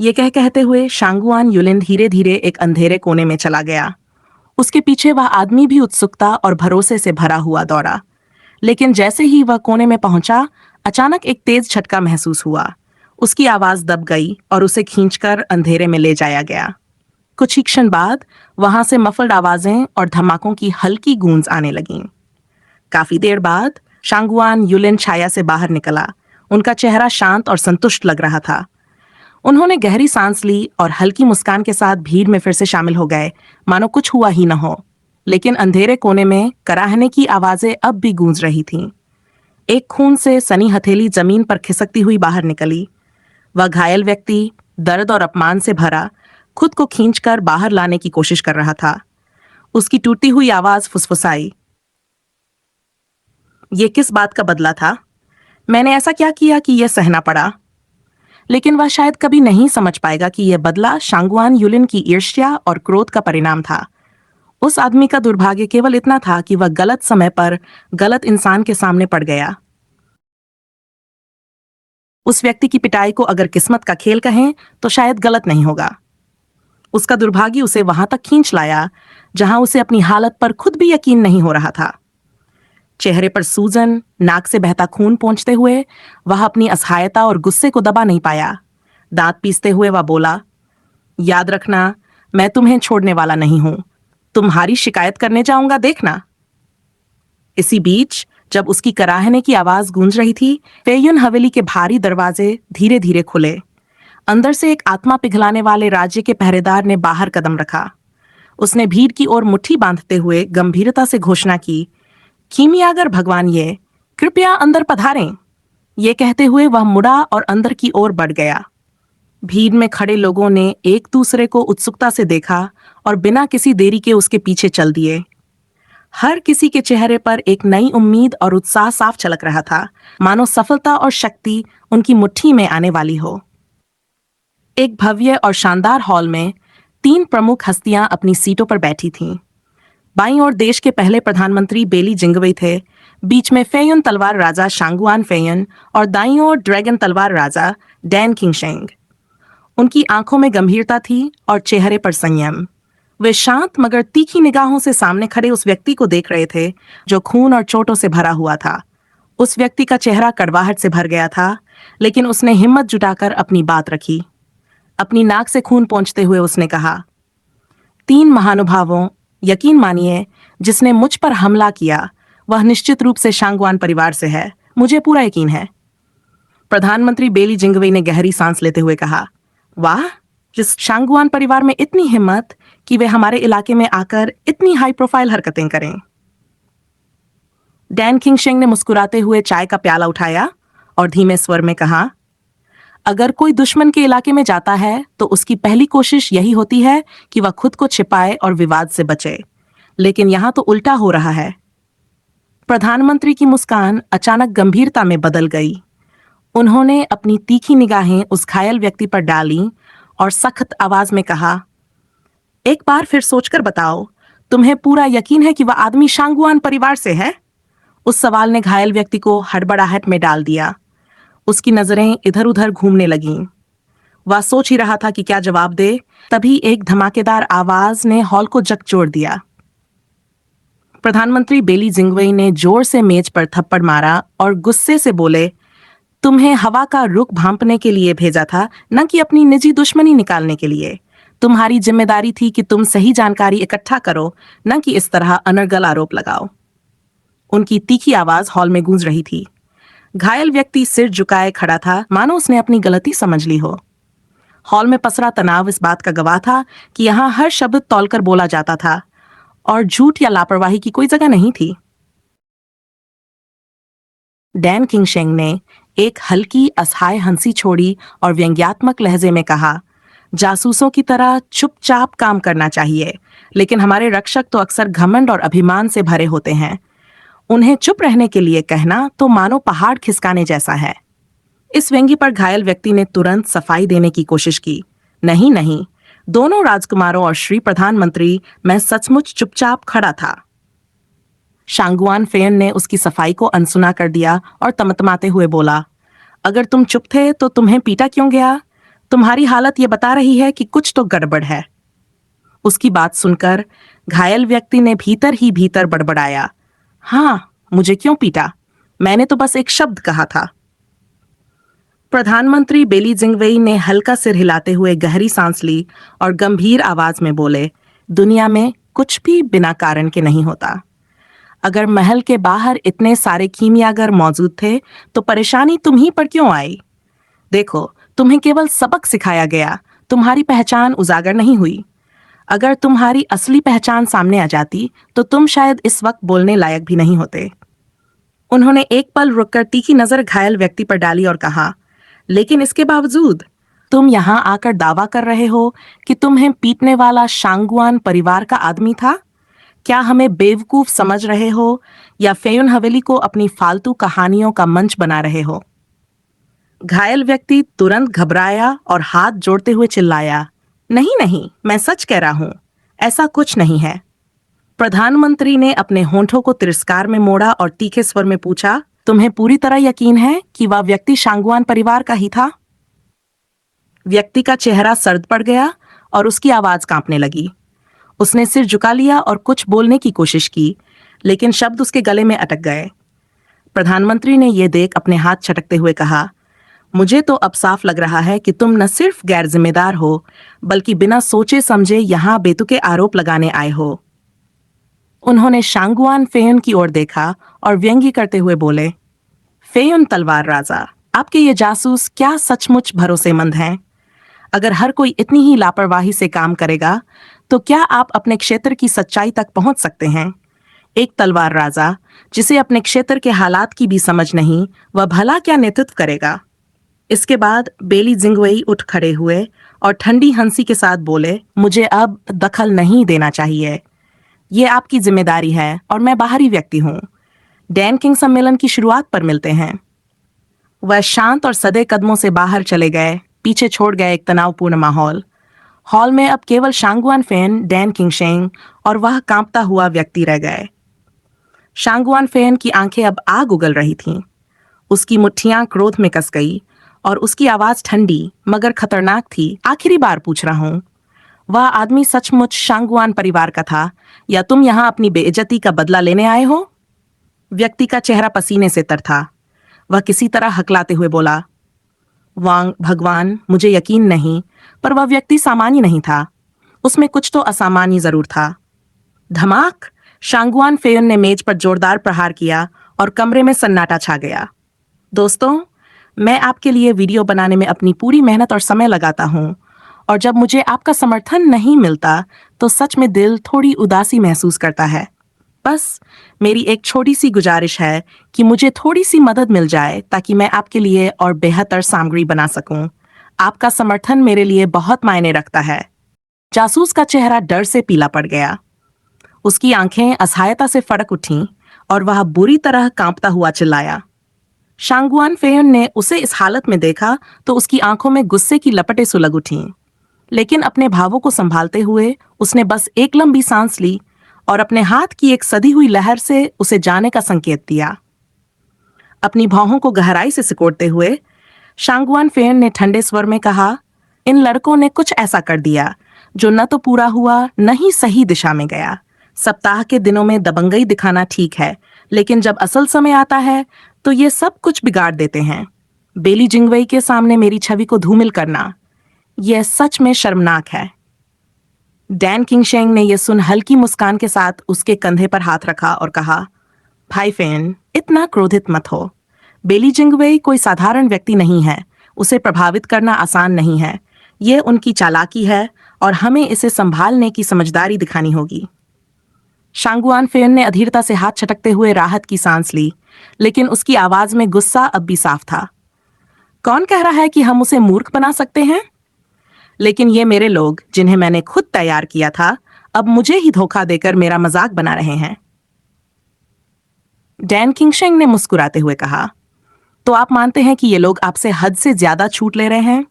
ये कहते हुए शांगुआन यूलिन धीरे धीरे एक अंधेरे कोने में चला गया। उसके पीछे वह आदमी भी उत्सुकता और भरोसे से भरा हुआ दौड़ा। लेकिन जैसे ही वह कोने में पहुंचा, अचानक एक तेज झटका महसूस हुआ। उसकी आवाज दब गई और उसे खींचकर अंधेरे में ले जाया गया। कुछ ही क्षण बाद वहां से मफल्ड आवाजें और धमाकों की हल्की गूंज आने लगीं। काफी देर बाद शांगुआन यूलिन छाया से बाहर निकला। उनका चेहरा शांत और संतुष्ट लग रहा था। उन्होंने गहरी सांस ली और हल्की मुस्कान के साथ भीड़ में फिर से शामिल हो गए, मानो कुछ हुआ ही न हो। लेकिन अंधेरे कोने में कराहने की आवाजें अब भी गूंज रही थीं। एक खून से सनी हथेली जमीन पर खिसकती हुई बाहर निकली। वह घायल व्यक्ति दर्द और अपमान से भरा खुद को खींचकर बाहर लाने की कोशिश कर रहा था। उसकी टूटी हुई आवाज फुसफुसाई, ये किस बात का बदला था? मैंने ऐसा क्या किया कि यह सहना पड़ा? लेकिन वह शायद कभी नहीं समझ पाएगा कि यह बदला शांगुआन यूलिन की ईर्ष्या और क्रोध का परिणाम था। उस आदमी का दुर्भाग्य केवल इतना था कि वह गलत समय पर गलत इंसान के सामने पड़ गया। उस व्यक्ति की पिटाई को अगर किस्मत का खेल कहें तो शायद गलत नहीं होगा। उसका दुर्भाग्य उसे वहां तक खींच लाया जहां उसे अपनी हालत पर खुद भी यकीन नहीं हो रहा था। चेहरे पर सूजन, नाक से बहता खून पोंछते हुए वह अपनी असहायता और गुस्से को दबा नहीं पाया। दांत पीसते हुए वह बोला, याद रखना, मैं तुम्हें छोड़ने वाला नहीं हूं। तुम्हारी शिकायत करने जाऊंगा, देखना। इसी बीच जब उसकी कराहने की आवाज गूंज रही थी, फेयुन हवेली के भारी दरवाजे धीरे धीरे खुले। अंदर से एक आत्मा पिघलाने वाले राज्य के पहरेदार ने बाहर कदम रखा। उसने भीड़ की ओर मुट्ठी बांधते हुए गंभीरता से घोषणा की, कीमियागर भगवान, ये कृपया अंदर पधारें। ये कहते हुए वह मुड़ा और अंदर की ओर बढ़ गया। भीड़ में खड़े लोगों ने एक दूसरे को उत्सुकता से देखा और बिना किसी देरी के उसके पीछे चल दिए। हर किसी के चेहरे पर एक नई उम्मीद और उत्साह साफ झलक रहा था, मानो सफलता और शक्ति उनकी मुट्ठी में आने वाली हो। एक भव्य और शानदार हॉल में 3 प्रमुख हस्तियां अपनी सीटों पर बैठी थीं। बाईं ओर देश के पहले प्रधानमंत्री बेली जिंगवे थे, बीच में फेयुन तलवार राजा शांगुआन फेयुन और दाईं ओर ड्रैगन तलवार राजा डैन किंगशेंग। उनकी आंखों में गंभीरता थी और चेहरे पर संयम। वे शांत मगर तीखी निगाहों से सामने खड़े उस व्यक्ति को देख रहे थे जो खून और चोटों से भरा हुआ था। उस व्यक्ति का चेहरा कड़वाहट से भर गया था, लेकिन उसने हिम्मत जुटाकर अपनी बात रखी। अपनी नाक से खून पोंछते हुए उसने कहा, 3 महानुभावों, यकीन मानिए, जिसने मुझ पर हमला किया वह निश्चित रूप से शांगवान परिवार से है, मुझे पूरा यकीन है। प्रधानमंत्री बेली जिंगवेई ने गहरी सांस लेते हुए कहा, वाह, जिस शांगवान परिवार में इतनी हिम्मत कि वे हमारे इलाके में आकर इतनी हाई प्रोफाइल हरकतें करें। डैन किंगशेंग ने मुस्कुराते हुए चाय का प्याला उठाया और धीमे स्वर में कहा, अगर कोई दुश्मन के इलाके में जाता है तो उसकी पहली कोशिश यही होती है कि वह खुद को छिपाए और विवाद से बचे, लेकिन यहां तो उल्टा हो रहा है। प्रधानमंत्री की मुस्कान अचानक गंभीरता में बदल गई। उन्होंने अपनी तीखी निगाहें उस घायल व्यक्ति पर डाली और सख्त आवाज में कहा, एक बार फिर सोचकर बताओ, तुम्हें पूरा यकीन है कि वह आदमी शांगुआन परिवार से है? उस सवाल ने घायल व्यक्ति को हड़बड़ाहट में डाल दिया। उसकी नजरें इधर उधर घूमने लगीं। वह सोच ही रहा था कि क्या जवाब दे, तभी एक धमाकेदार आवाज ने हॉल को झकझोर दिया। प्रधानमंत्री बेली जिंगवेई ने जोर से मेज पर थप्पड़ मारा और गुस्से से बोले, तुम्हें हवा का रुख भांपने के लिए भेजा था, न कि अपनी निजी दुश्मनी निकालने के लिए। तुम्हारी जिम्मेदारी थी कि तुम सही जानकारी इकट्ठा करो, न कि इस तरह अनर्गल आरोप लगाओ। उनकी तीखी आवाज हॉल में गूंज रही थी। घायल व्यक्ति सिर झुकाए खड़ा था, मानो उसने अपनी गलती समझ ली हो। हॉल में पसरा तनाव इस बात का गवाह था कि यहां हर शब्द तौलकर बोला जाता था और झूठ या लापरवाही की कोई जगह नहीं थी। डैन किंगशेंग ने एक हल्की असहाय हंसी छोड़ी और व्यंग्यात्मक लहजे में कहा, जासूसों की तरह चुपचाप काम करना चाहिए, लेकिन हमारे रक्षक तो अक्सर घमंड और अभिमान से भरे होते हैं। उन्हें चुप रहने के लिए कहना तो मानो पहाड़ खिसकाने जैसा है। इस व्यंग्य पर घायल व्यक्ति ने तुरंत सफाई देने की कोशिश की। नहीं नहीं, दोनों राजकुमारों और श्री प्रधानमंत्री, मैं सचमुच चुपचाप खड़ा था। शांगुआन फेन ने उसकी सफाई को अनसुना कर दिया और तमतमाते हुए बोला, अगर तुम चुप थे तो तुम्हें पीटा क्यों गया? तुम्हारी हालत ये बता रही है कि कुछ तो गड़बड़ है। उसकी बात सुनकर घायल व्यक्ति ने भीतर ही भीतर बड़बड़ाया, हाँ, मुझे क्यों पीटा? मैंने तो बस एक शब्द कहा था। प्रधानमंत्री बेली जिंगवेई ने हल्का सिर हिलाते हुए गहरी सांस ली और गंभीर आवाज में बोले, दुनिया में कुछ भी बिना कारण के नहीं होता। अगर महल के बाहर इतने सारे कीमियागर मौजूद थे तो परेशानी तुम ही पर क्यों आई? देखो, तुम्हें केवल सबक सिखाया गया, तुम्हारी पहचान उजागर नहीं हुई। अगर तुम्हारी असली पहचान सामने आ जाती तो तुम शायद इस वक्त बोलने लायक भी नहीं होते। उन्होंने एक पल रुककर तीखी नजर घायल व्यक्ति पर डाली और कहा, लेकिन इसके बावजूद तुम यहां आकर दावा कर रहे हो कि तुम्हें पीटने वाला शांगुआन परिवार का आदमी था? क्या हमें बेवकूफ समझ रहे हो या फेयुन हवेली को अपनी फालतू कहानियों का मंच बना रहे हो? घायल व्यक्ति तुरंत घबराया और हाथ जोड़ते हुए चिल्लाया, नहीं नहीं, मैं सच कह रहा हूं, ऐसा कुछ नहीं है। प्रधानमंत्री ने अपने होंठों को तिरस्कार में मोड़ा और तीखे स्वर में पूछा, तुम्हें पूरी तरह यकीन है कि वह व्यक्ति शांगुआन परिवार का ही था? व्यक्ति का चेहरा सर्द पड़ गया और उसकी आवाज कांपने लगी। उसने सिर झुका लिया और कुछ बोलने की कोशिश की, लेकिन शब्द उसके गले में अटक गए। प्रधानमंत्री ने यह देख अपने हाथ छटकते हुए कहा, मुझे तो अब साफ लग रहा है कि तुम न सिर्फ गैर जिम्मेदार हो, बल्कि बिना सोचे समझे यहां बेतुके आरोप लगाने आए हो। उन्होंने शांगुआन फेयुन की ओर देखा और व्यंग्य करते हुए बोले, फेयुन तलवार राजा, आपके ये जासूस क्या सचमुच भरोसेमंद हैं? अगर हर कोई इतनी ही लापरवाही से काम करेगा तो क्या आप अपने क्षेत्र की सच्चाई तक पहुंच सकते हैं? एक तलवार राजा जिसे अपने क्षेत्र के हालात की भी समझ नहीं, वह भला क्या नेतृत्व करेगा? इसके बाद बेली जिंगवेई उठ खड़े हुए और ठंडी हंसी के साथ बोले, मुझे अब दखल नहीं देना चाहिए। ये आपकी जिम्मेदारी है और मैं बाहरी व्यक्ति हूँ। डैन किंग सम्मेलन की शुरुआत पर मिलते हैं। वह शांत और सदे कदमों से बाहर चले गए, पीछे छोड़ गए एक तनावपूर्ण माहौल। हॉल में अब केवल शांगुआन फेन, डैन किंगशेंग और वह कांपता हुआ व्यक्ति रह गए। शांगुआन फेन की आंखें अब आग उगल रही थीं। उसकी मुट्ठियां क्रोध में कस गई और उसकी आवाज ठंडी मगर खतरनाक थी। आखिरी बार पूछ रहा हूं, वह आदमी सचमुच शांगुआन परिवार का था या तुम यहां अपनी बेइज्जती का बदला लेने आए हो? व्यक्ति का चेहरा पसीने से तर था। वह किसी तरह हकलाते हुए बोला, वांग भगवान, मुझे यकीन नहीं, पर वह व्यक्ति सामान्य नहीं था। उसमें कुछ तो असामान्य जरूर था। धमाक! शांगुआन फेयन ने मेज पर जोरदार प्रहार किया और कमरे में सन्नाटा छा गया। दोस्तों, मैं आपके लिए वीडियो बनाने में अपनी पूरी मेहनत और समय लगाता हूँ, और जब मुझे आपका समर्थन नहीं मिलता तो सच में दिल थोड़ी उदासी महसूस करता है। बस मेरी एक छोटी सी गुजारिश है कि मुझे थोड़ी सी मदद मिल जाए ताकि मैं आपके लिए और बेहतर सामग्री बना सकूं। आपका समर्थन मेरे लिए बहुत मायने रखता है। जासूस का चेहरा डर से पीला पड़ गया। उसकी आंखें असहायता से फड़क उठीं और वह बुरी तरह कांपता हुआ चिल्लाया। शांगुआन फेयन ने उसे इस हालत में देखा तो उसकी आंखों में गुस्से की लपटें सुलग उठीं। लेकिन अपने भावों को संभालते हुए उसने बस एक लंबी सांस ली और अपने हाथ की एक सधी हुई लहर से उसे जाने का संकेत दिया। अपनी भौहों को गहराई से सिकोड़ते हुए शांगुआन फेयन ने ठंडे स्वर में कहा, इन लड़कों ने कुछ ऐसा कर दिया जो न तो पूरा हुआ न ही सही दिशा में गया। सप्ताह के दिनों में दबंगई दिखाना ठीक है, लेकिन जब असल समय आता है तो ये सब कुछ बिगाड़ देते हैं। बेली जिंगवई के सामने मेरी छवि को धूमिल करना, यह सच में शर्मनाक है। डैन किंगशेंग ने यह सुन हल्की मुस्कान के साथ उसके कंधे पर हाथ रखा और कहा, भाई फेन, इतना क्रोधित मत हो। बेली जिंगवेई कोई साधारण व्यक्ति नहीं है। उसे प्रभावित करना आसान नहीं है। यह उनकी चालाकी है और हमें इसे संभालने की समझदारी दिखानी होगी। शांगुआन फेन ने अधीरता से हाथ छटकते हुए राहत की सांस ली, लेकिन उसकी आवाज में गुस्सा अब भी साफ था। कौन कह रहा है कि हम उसे मूर्ख बना सकते हैं? लेकिन ये मेरे लोग, जिन्हें मैंने खुद तैयार किया था, अब मुझे ही धोखा देकर मेरा मजाक बना रहे हैं। डैन किंगशेंग ने मुस्कुराते हुए कहा, तो आप मानते हैं कि ये लोग आपसे हद से ज्यादा छूट ले रहे हैं?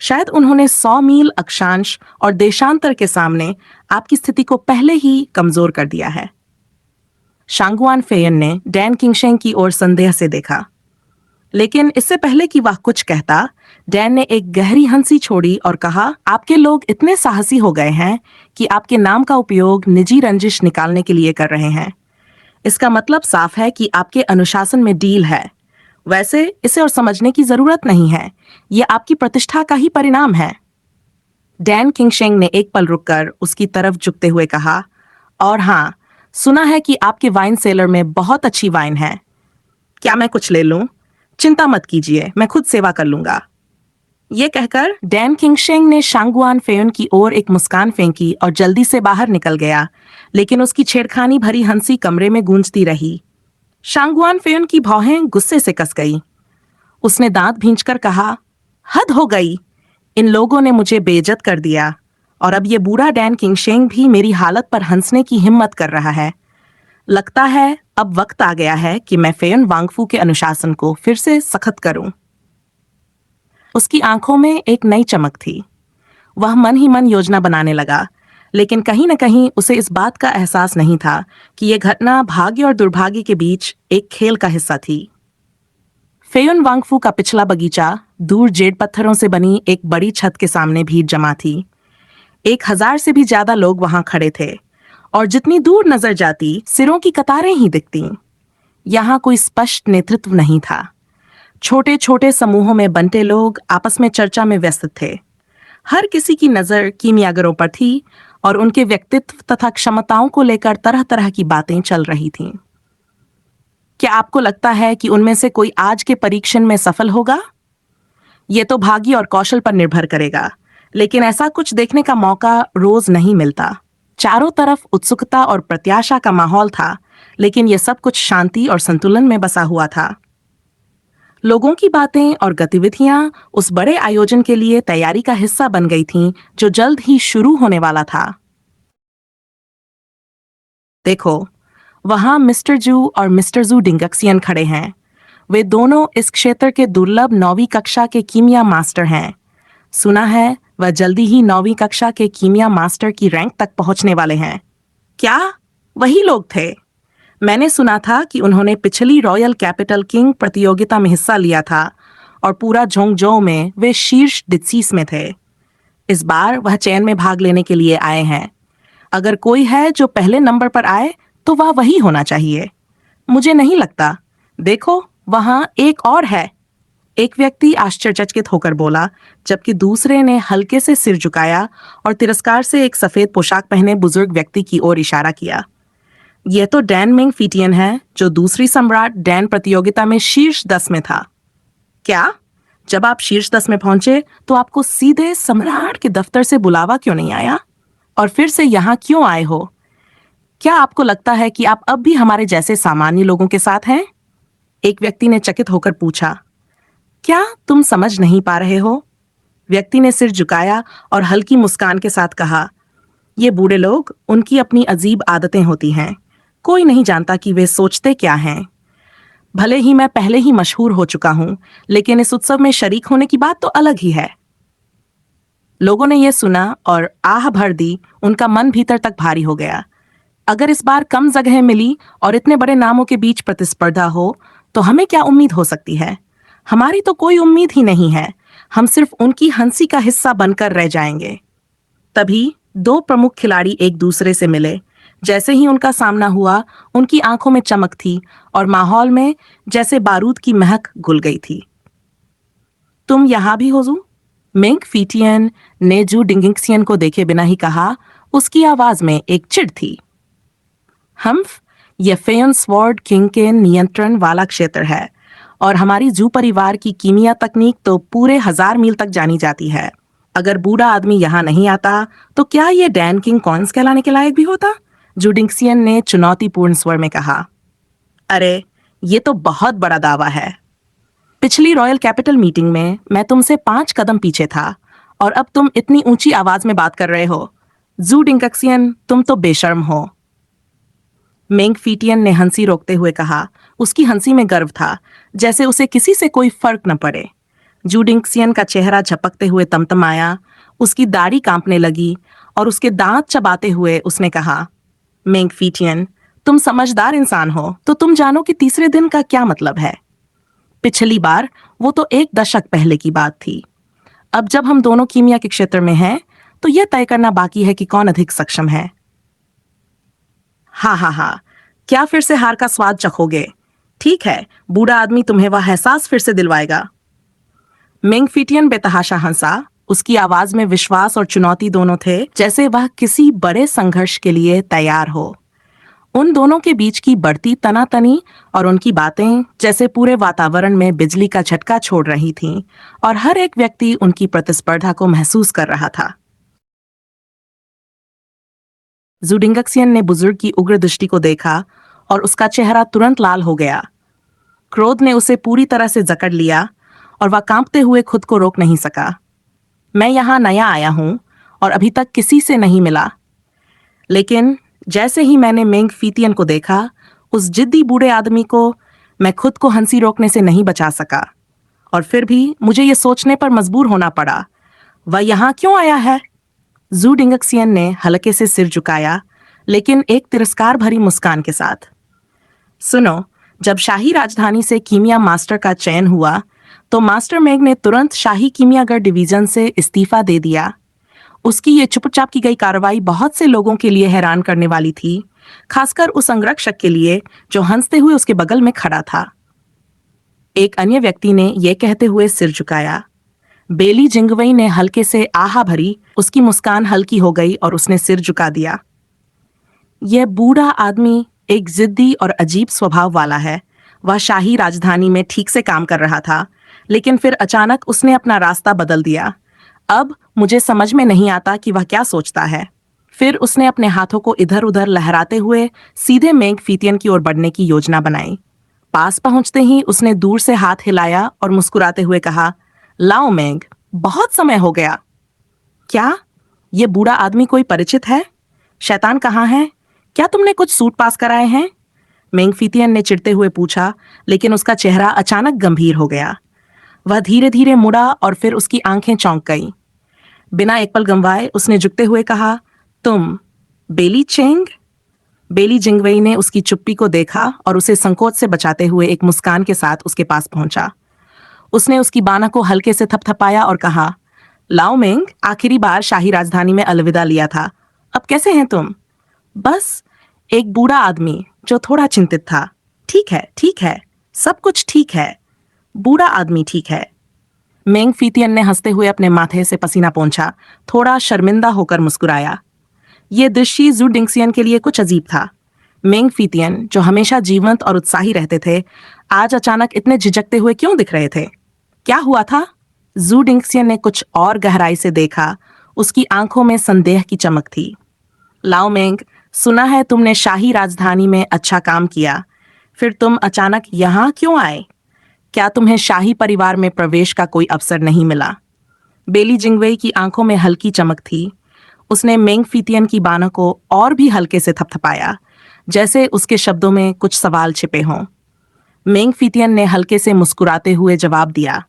शायद उन्होंने 100 मील अक्षांश और देशांतर के सामने आपकी स्थिति को पहले ही कमजोर कर दिया है। शांगुआन फेयन ने डैन किंगशेंग की ओर संदेह से देखा, लेकिन इससे पहले कि वह कुछ कहता, डैन ने एक गहरी हंसी छोड़ी और कहा, आपके लोग इतने साहसी हो गए हैं कि आपके नाम का उपयोग निजी रंजिश निकालने के लिए कर रहे हैं। इसका मतलब साफ है कि आपके अनुशासन में डील है। वैसे इसे और समझने की जरूरत नहीं है, यह आपकी प्रतिष्ठा का ही परिणाम है। डैन किंगशेंग ने एक पल रुककर उसकी तरफ झुकते हुए कहा, और हाँ, सुना है कि आपके वाइन सेलर में बहुत अच्छी वाइन है। क्या मैं कुछ ले लूं? चिंता मत कीजिए, मैं खुद सेवा कर लूंगा। ये कहकर डैन किंगशेंग ने शांगुआन फेयन की ओर एक मुस्कान फेंकी और जल्दी से बाहर निकल गया, लेकिन उसकी छेड़खानी भरी हंसी कमरे में गूंजती रही। शांगुआन फेयन की भौहें गुस्से से कस गई। उसने दांत भींचकर कहा, हद हो गई। इन लोगों ने मुझे बेइज्जत कर दिया, और अब ये बूढ़ा डैन किंगशेंग भी मेरी हालत पर हंसने की हिम्मत कर रहा है। लगता है अब वक्त आ गया है कि मैं फेयन वांगफू के अनुशासन को फिर से सख्त करूं। उसकी आंखों में एक नई चमक थी। वह मन ही मन योजना बनाने लगा, लेकिन कहीं न कहीं उसे इस बात का एहसास नहीं था कि यह घटना भाग्य और दुर्भाग्य के बीच एक खेल का हिस्सा थी। फेयन वांगफू का पिछला बगीचा दूर जेड पत्थरों से बनी एक बड़ी छत के सामने भीड़ जमा थी। 1000 से भी ज्यादा लोग वहां खड़े थे, और जितनी दूर नजर जाती सिरों की कतारें ही दिखती। यहां कोई स्पष्ट नेतृत्व नहीं था। छोटे छोटे समूहों में बंटे लोग आपस में चर्चा में व्यस्त थे। हर किसी की नजर कीमियागरों पर थी और उनके व्यक्तित्व तथा क्षमताओं को लेकर तरह तरह की बातें चल रही थीं। क्या आपको लगता है कि उनमें से कोई आज के परीक्षण में सफल होगा? ये तो भाग्य और कौशल पर निर्भर करेगा, लेकिन ऐसा कुछ देखने का मौका रोज नहीं मिलता। चारों तरफ उत्सुकता और प्रत्याशा का माहौल था, लेकिन यह सब कुछ शांति और संतुलन में बसा हुआ था। लोगों की बातें और गतिविधियां उस बड़े आयोजन के लिए तैयारी का हिस्सा बन गई थीं, जो जल्द ही शुरू होने वाला था। देखो, वहां मिस्टर जू और मिस्टर जू डिंगक्सियन खड़े हैं। वे दोनों इस क्षेत्र के दुर्लभ 9वीं कक्षा के कीमिया मास्टर हैं। सुना है वह जल्दी ही 9वीं कक्षा के कीमिया मास्टर की रैंक तक पहुंचने वाले हैं। क्या वही लोग थे? मैंने सुना था कि उन्होंने पिछली रॉयल कैपिटल किंग प्रतियोगिता में हिस्सा लिया था और पूरा झोंगझोउ में वे शीर्ष डित्सीस में थे। इस बार वह चयन में भाग लेने के लिए आए हैं। अगर कोई है जो पहले नंबर पर आए तो वह वही होना चाहिए। मुझे नहीं लगता। देखो, वहां एक और है। एक व्यक्ति आश्चर्यचकित होकर बोला, जबकि दूसरे ने हल्के से सिर झुकाया और तिरस्कार से एक सफेद पोशाक पहने बुजुर्ग व्यक्ति की ओर इशारा किया। यह तो डैन मिंग फीटियन है, जो दूसरी सम्राट डैन प्रतियोगिता में शीर्ष 10 में था। क्या? जब आप शीर्ष 10 में पहुंचे तो आपको सीधे सम्राट के दफ्तर से बुलावा क्यों नहीं आया? और फिर से यहाँ क्यों आए हो? क्या आपको लगता है कि आप अब भी हमारे जैसे सामान्य लोगों के साथ हैं? एक व्यक्ति ने चकित होकर पूछा। क्या तुम समझ नहीं पा रहे हो? व्यक्ति ने सिर झुकाया और हल्की मुस्कान के साथ कहा, ये बूढ़े लोग, उनकी अपनी अजीब आदतें होती हैं। कोई नहीं जानता कि वे सोचते क्या हैं। भले ही मैं पहले ही मशहूर हो चुका हूं, लेकिन इस उत्सव में शरीक होने की बात तो अलग ही है। लोगों ने यह सुना और आह भर दी। उनका मन भीतर तक भारी हो गया। अगर इस बार कम जगह मिली और इतने बड़े नामों के बीच प्रतिस्पर्धा हो, तो हमें क्या उम्मीद हो सकती है? हमारी तो कोई उम्मीद ही नहीं है। हम सिर्फ उनकी हंसी का हिस्सा बनकर रह जाएंगे। तभी दो प्रमुख खिलाड़ी एक दूसरे से मिले। जैसे ही उनका सामना हुआ, उनकी आंखों में चमक थी और माहौल में जैसे बारूद की महक घुल गई थी। तुम यहां भी हो, जू? मिंग फीटियन ने जू डिंगिंगसियन को देखे बिना ही कहा। उसकी आवाज में एक चिढ़ थी। हम्फ, यह फेयन स्वॉर्ड किंग के नियंत्रण वाला क्षेत्र है और हमारी जू परिवार की कीमिया तकनीक तो पूरे 1000 मील तक जानी जाती है। अगर बूढ़ा आदमी यहाँ नहीं आता, तो क्या ये डैन किंग कॉन्स कहलाने के लायक भी होता? जुडिंगसियन ने चुनौतीपूर्ण स्वर में कहा। अरे, ये तो बहुत बड़ा दावा है। पिछली रॉयल कैपिटल मीटिंग में मैं तुमसे 5 कदम पीछे था और अब तुम इतनी ऊंची आवाज में बात कर रहे हो। जू डिंगक्सियन, तुम तो बेशर्म हो। मेंग फीटियन ने हंसी रोकते हुए कहा। उसकी हंसी में गर्व था, जैसे उसे किसी से कोई फर्क न पड़े। जूडिंगसियन का चेहरा झपकते हुए तमतमाया। उसकी दाढ़ी कांपने लगी और उसके दांत चबाते हुए उसने कहा, मेंग फीटियन, तुम समझदार इंसान हो, तो तुम जानो कि तीसरे दिन का क्या मतलब है। पिछली बार वो तो 1 दशक पहले की बात थी। अब जब हम दोनों कीमिया के क्षेत्र में हैं, तो यह तय करना बाकी है कि कौन अधिक सक्षम है। हाँ हाँ हाँ, क्या फिर से हार का स्वाद चखोगे? ठीक है, बूढ़ा आदमी तुम्हें वह एहसास फिर से दिलवाएगा। मिंग फीटियन बेतहाशा हंसा। उसकी आवाज में विश्वास और चुनौती दोनों थे, जैसे वह किसी बड़े संघर्ष के लिए तैयार हो। उन दोनों के बीच की बढ़ती तनातनी और उनकी बातें जैसे पूरे वातावरण में बिजली का झटका छोड़ रही थीं और हर एक व्यक्ति उनकी प्रतिस्पर्धा को महसूस कर रहा था। जुडिंगक्सियन ने बुजुर्ग की उग्र दृष्टि को देखा और उसका चेहरा तुरंत लाल हो गया। क्रोध ने उसे पूरी तरह से जकड़ लिया और वह कांपते हुए खुद को रोक नहीं सका। मैं यहाँ नया आया हूँ और अभी तक किसी से नहीं मिला, लेकिन जैसे ही मैंने मेंग फीतियन को देखा, उस जिद्दी बूढ़े आदमी को, मैं खुद को हंसी रोकने से नहीं बचा सका। और फिर भी मुझे ये सोचने पर मजबूर होना पड़ा, वह यहाँ क्यों आया है? जू डिंगक्सियन ने हल्के से सिर झुकाया, लेकिन एक तिरस्कार भरी मुस्कान के साथ। सुनो, जब शाही राजधानी से कीमिया मास्टर का चयन हुआ, तो मास्टर मेग ने तुरंत शाही कीमियागर डिवीजन से इस्तीफा दे दिया। उसकी ये चुपचाप की गई कार्रवाई बहुत से लोगों के लिए हैरान करने वाली थी, खासकर उस अंगरक्षक के लिए जो हंसते हुए उसके बगल में खड़ा था। एक अन्य व्यक्ति ने यह कहते हुए सिर झुकाया। बेली जिंगवई ने हल्के से आहा भरी। उसकी मुस्कान हल्की हो गई और उसने सिर झुका दिया। यह बूढ़ा आदमी एक जिद्दी और अजीब स्वभाव वाला है। वह शाही राजधानी में ठीक से काम कर रहा था, लेकिन फिर अचानक उसने अपना रास्ता बदल दिया। अब मुझे समझ में नहीं आता कि वह क्या सोचता है। फिर उसने अपने हाथों को इधर उधर लहराते हुए सीधे मेंग फीतियन की ओर बढ़ने की योजना बनाई। पास पहुंचते ही उसने दूर से हाथ हिलाया और मुस्कुराते हुए कहा, लाओ मेंग, बहुत समय हो गया। क्या ये बूढ़ा आदमी कोई परिचित है? शैतान कहाँ है? क्या तुमने कुछ सूट पास कराए हैं? मेंग फीतियन ने चिढ़ते हुए पूछा, लेकिन उसका चेहरा अचानक गंभीर हो गया। वह धीरे धीरे मुड़ा और फिर उसकी आंखें चौंक गईं। बिना एक पल गंवाए उसने झुकते हुए कहा, तुम बेली चेंग? बेली जिंगवई ने उसकी चुप्पी को देखा और उसे संकोच से बचाते हुए एक मुस्कान के साथ उसके पास पहुंचा। उसने उसकी बाना को हल्के से थपथपाया और कहा, लाओ मेंग, आखिरी बार शाही राजधानी में अलविदा लिया था, अब कैसे हैं तुम? बस, एक बूढ़ा आदमी जो थोड़ा चिंतित था। ठीक है, सब कुछ ठीक है। बूढ़ा आदमी ठीक है। मेंग फीतियन ने हंसते हुए अपने माथे से पसीना पोंछा, थोड़ा शर्मिंदा होकर मुस्कुराया। ये दृश्य जू डिंगसियन के लिए कुछ अजीब था। मेंग फीतियन, जो हमेशा जीवंत और उत्साही रहते थे, आज अचानक इतने झिझकते हुए क्यों दिख रहे थे? क्या हुआ था? जू डिंगसियन ने कुछ और गहराई से देखा। उसकी आंखों में संदेह की चमक थी। लाओ मेंग, सुना है तुमने शाही राजधानी में अच्छा काम किया, फिर तुम अचानक यहाँ क्यों आए? क्या तुम्हें शाही परिवार में प्रवेश का कोई अवसर नहीं मिला? बेली जिंगवेई की आंखों में हल्की चमक थी। उसने मेंग फीतियन की बानों को और भी हल्के से थपथपाया, जैसे उसके शब्दों में कुछ सवाल छिपे हों। मेंग फीतियन ने हल्के से मुस्कुराते हुए जवाब दिया,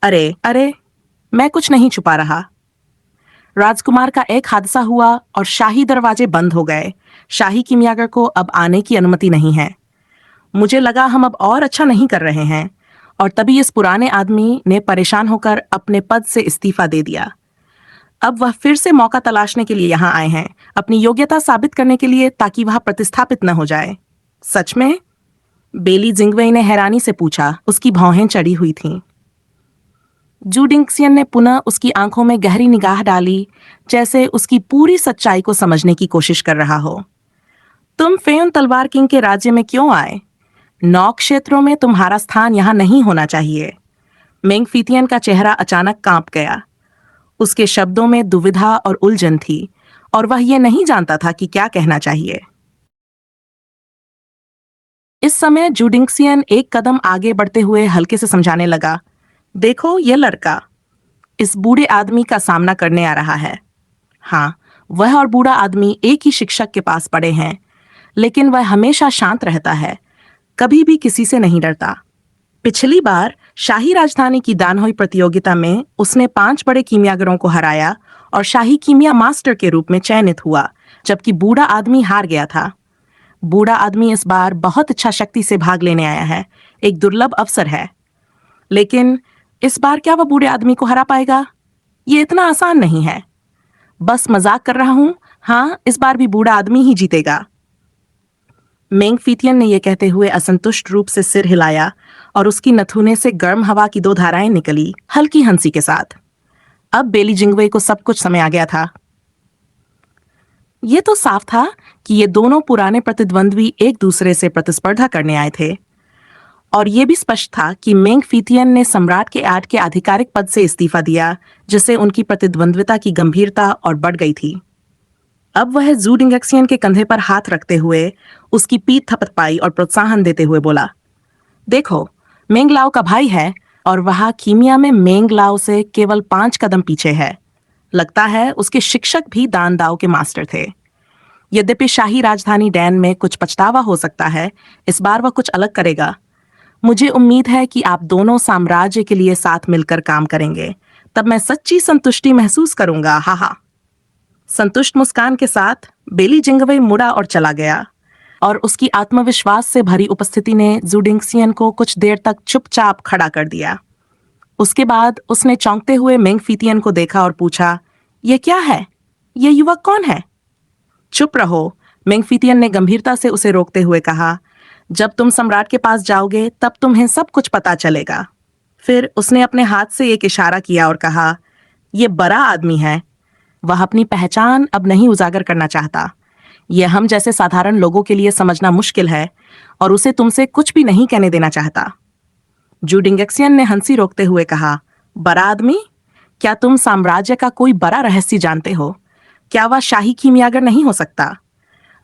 अरे अरे, मैं कुछ नहीं छुपा रहा। राजकुमार का एक हादसा हुआ और शाही दरवाजे बंद हो गए। शाही किमियागर को अब आने की अनुमति नहीं है। मुझे लगा हम अब और अच्छा नहीं कर रहे हैं, और तभी इस पुराने आदमी ने परेशान होकर अपने पद से इस्तीफा दे दिया। अब वह फिर से मौका तलाशने के लिए यहाँ आए हैं, अपनी योग्यता साबित करने के लिए, ताकि वह प्रतिस्थापित न हो जाए। सच में? बेली जिंगवेई ने हैरानी से पूछा। उसकी भौहें चढ़ी हुई थीं। जू डिंगसियन ने पुनः उसकी आंखों में गहरी निगाह डाली, जैसे उसकी पूरी सच्चाई को समझने की कोशिश कर रहा हो। तुम फेयुन तलवार किंग के राज्य में क्यों आए? 9 क्षेत्रों में तुम्हारा स्थान यहाँ नहीं होना चाहिए। मेंग फीतियन का चेहरा अचानक कांप गया। उसके शब्दों में दुविधा और उलझन थी, और वह यह नहीं जानता था कि क्या कहना चाहिए। इस समय जू डिंगसियन एक कदम आगे बढ़ते हुए हल्के से समझाने लगा, देखो, यह लड़का इस बूढ़े आदमी का सामना करने आ रहा है। हाँ, वह और बूढ़ा आदमी एक ही शिक्षक के पास पढ़े हैं, लेकिन वह हमेशा शांत रहता है, कभी भी किसी से नहीं डरता। पिछली बार शाही राजधानी की दानहोई प्रतियोगिता में उसने 5 बड़े कीमियागरों को हराया और शाही कीमिया मास्टर के रूप में चयनित हुआ, जबकि बूढ़ा आदमी हार गया था। बूढ़ा आदमी इस बार बहुत इच्छा शक्ति से भाग लेने आया है, एक दुर्लभ अवसर है। लेकिन इस बार क्या वह बूढ़े आदमी को हरा पाएगा? ये इतना आसान नहीं है। बस मजाक कर रहा हूं। हाँ, इस बार भी बूढ़ा आदमी ही जीतेगा। मेंग फीतियन ने यह कहते हुए असंतुष्ट रूप से सिर हिलाया, और उसकी नथुने से गर्म हवा की 2 धाराएं निकली, हल्की हंसी के साथ। अब बेली जिंगवेई को सब कुछ समझ आ गया था। ये तो साफ था कि ये दोनों पुराने प्रतिद्वंद्वी एक दूसरे से प्रतिस्पर्धा करने आए थे, और ये भी स्पष्ट था कि मेंग फीतियन ने सम्राट के आठ के आधिकारिक पद से इस्तीफा दिया, जिससे उनकी प्रतिद्वंद्विता की गंभीरता और बढ़ गई थी। अब वह जू डिंगसियन के कंधे पर हाथ रखते हुए उसकी पीठ थपथपाई और प्रोत्साहन देते हुए बोला, देखो, मेंग लाओ का भाई है, और वह कीमिया में मेंग लाओ से केवल 5 कदम पीछे है। लगता है उसके शिक्षक भी दान दाओ के मास्टर थे। यद्यपि शाही राजधानी डैन में कुछ पछतावा हो सकता है, इस बार वह कुछ अलग करेगा। मुझे उम्मीद है कि आप दोनों साम्राज्य के लिए साथ मिलकर काम करेंगे, तब मैं सच्ची संतुष्टि महसूस करूंगा। हा हा। संतुष्ट मुस्कान के साथ बेली जिंगवेई मुड़ा और चला गया, और उसकी आत्मविश्वास से भरी उपस्थिति ने जू डिंगसियन को कुछ देर तक चुपचाप खड़ा कर दिया। उसके बाद उसने चौंकते हुए मेंग फीतियन को देखा और पूछा, यह क्या है? यह युवक कौन है? चुप रहो, मेंग फीतियन ने गंभीरता से उसे रोकते हुए कहा। जब तुम सम्राट के पास जाओगे तब तुम्हें सब कुछ पता चलेगा। फिर उसने अपने हाथ से एक इशारा किया और कहा, यह बड़ा आदमी है। वह अपनी पहचान अब नहीं उजागर करना चाहता। यह हम जैसे साधारण लोगों के लिए समझना मुश्किल है, और उसे तुमसे कुछ भी नहीं कहने देना चाहता। जू डिंगसियन ने हंसी रोकते हुए कहा, बड़ा आदमी? क्या तुम साम्राज्य का कोई बड़ा रहस्य जानते हो? क्या वह शाही कीमियागर नहीं हो सकता?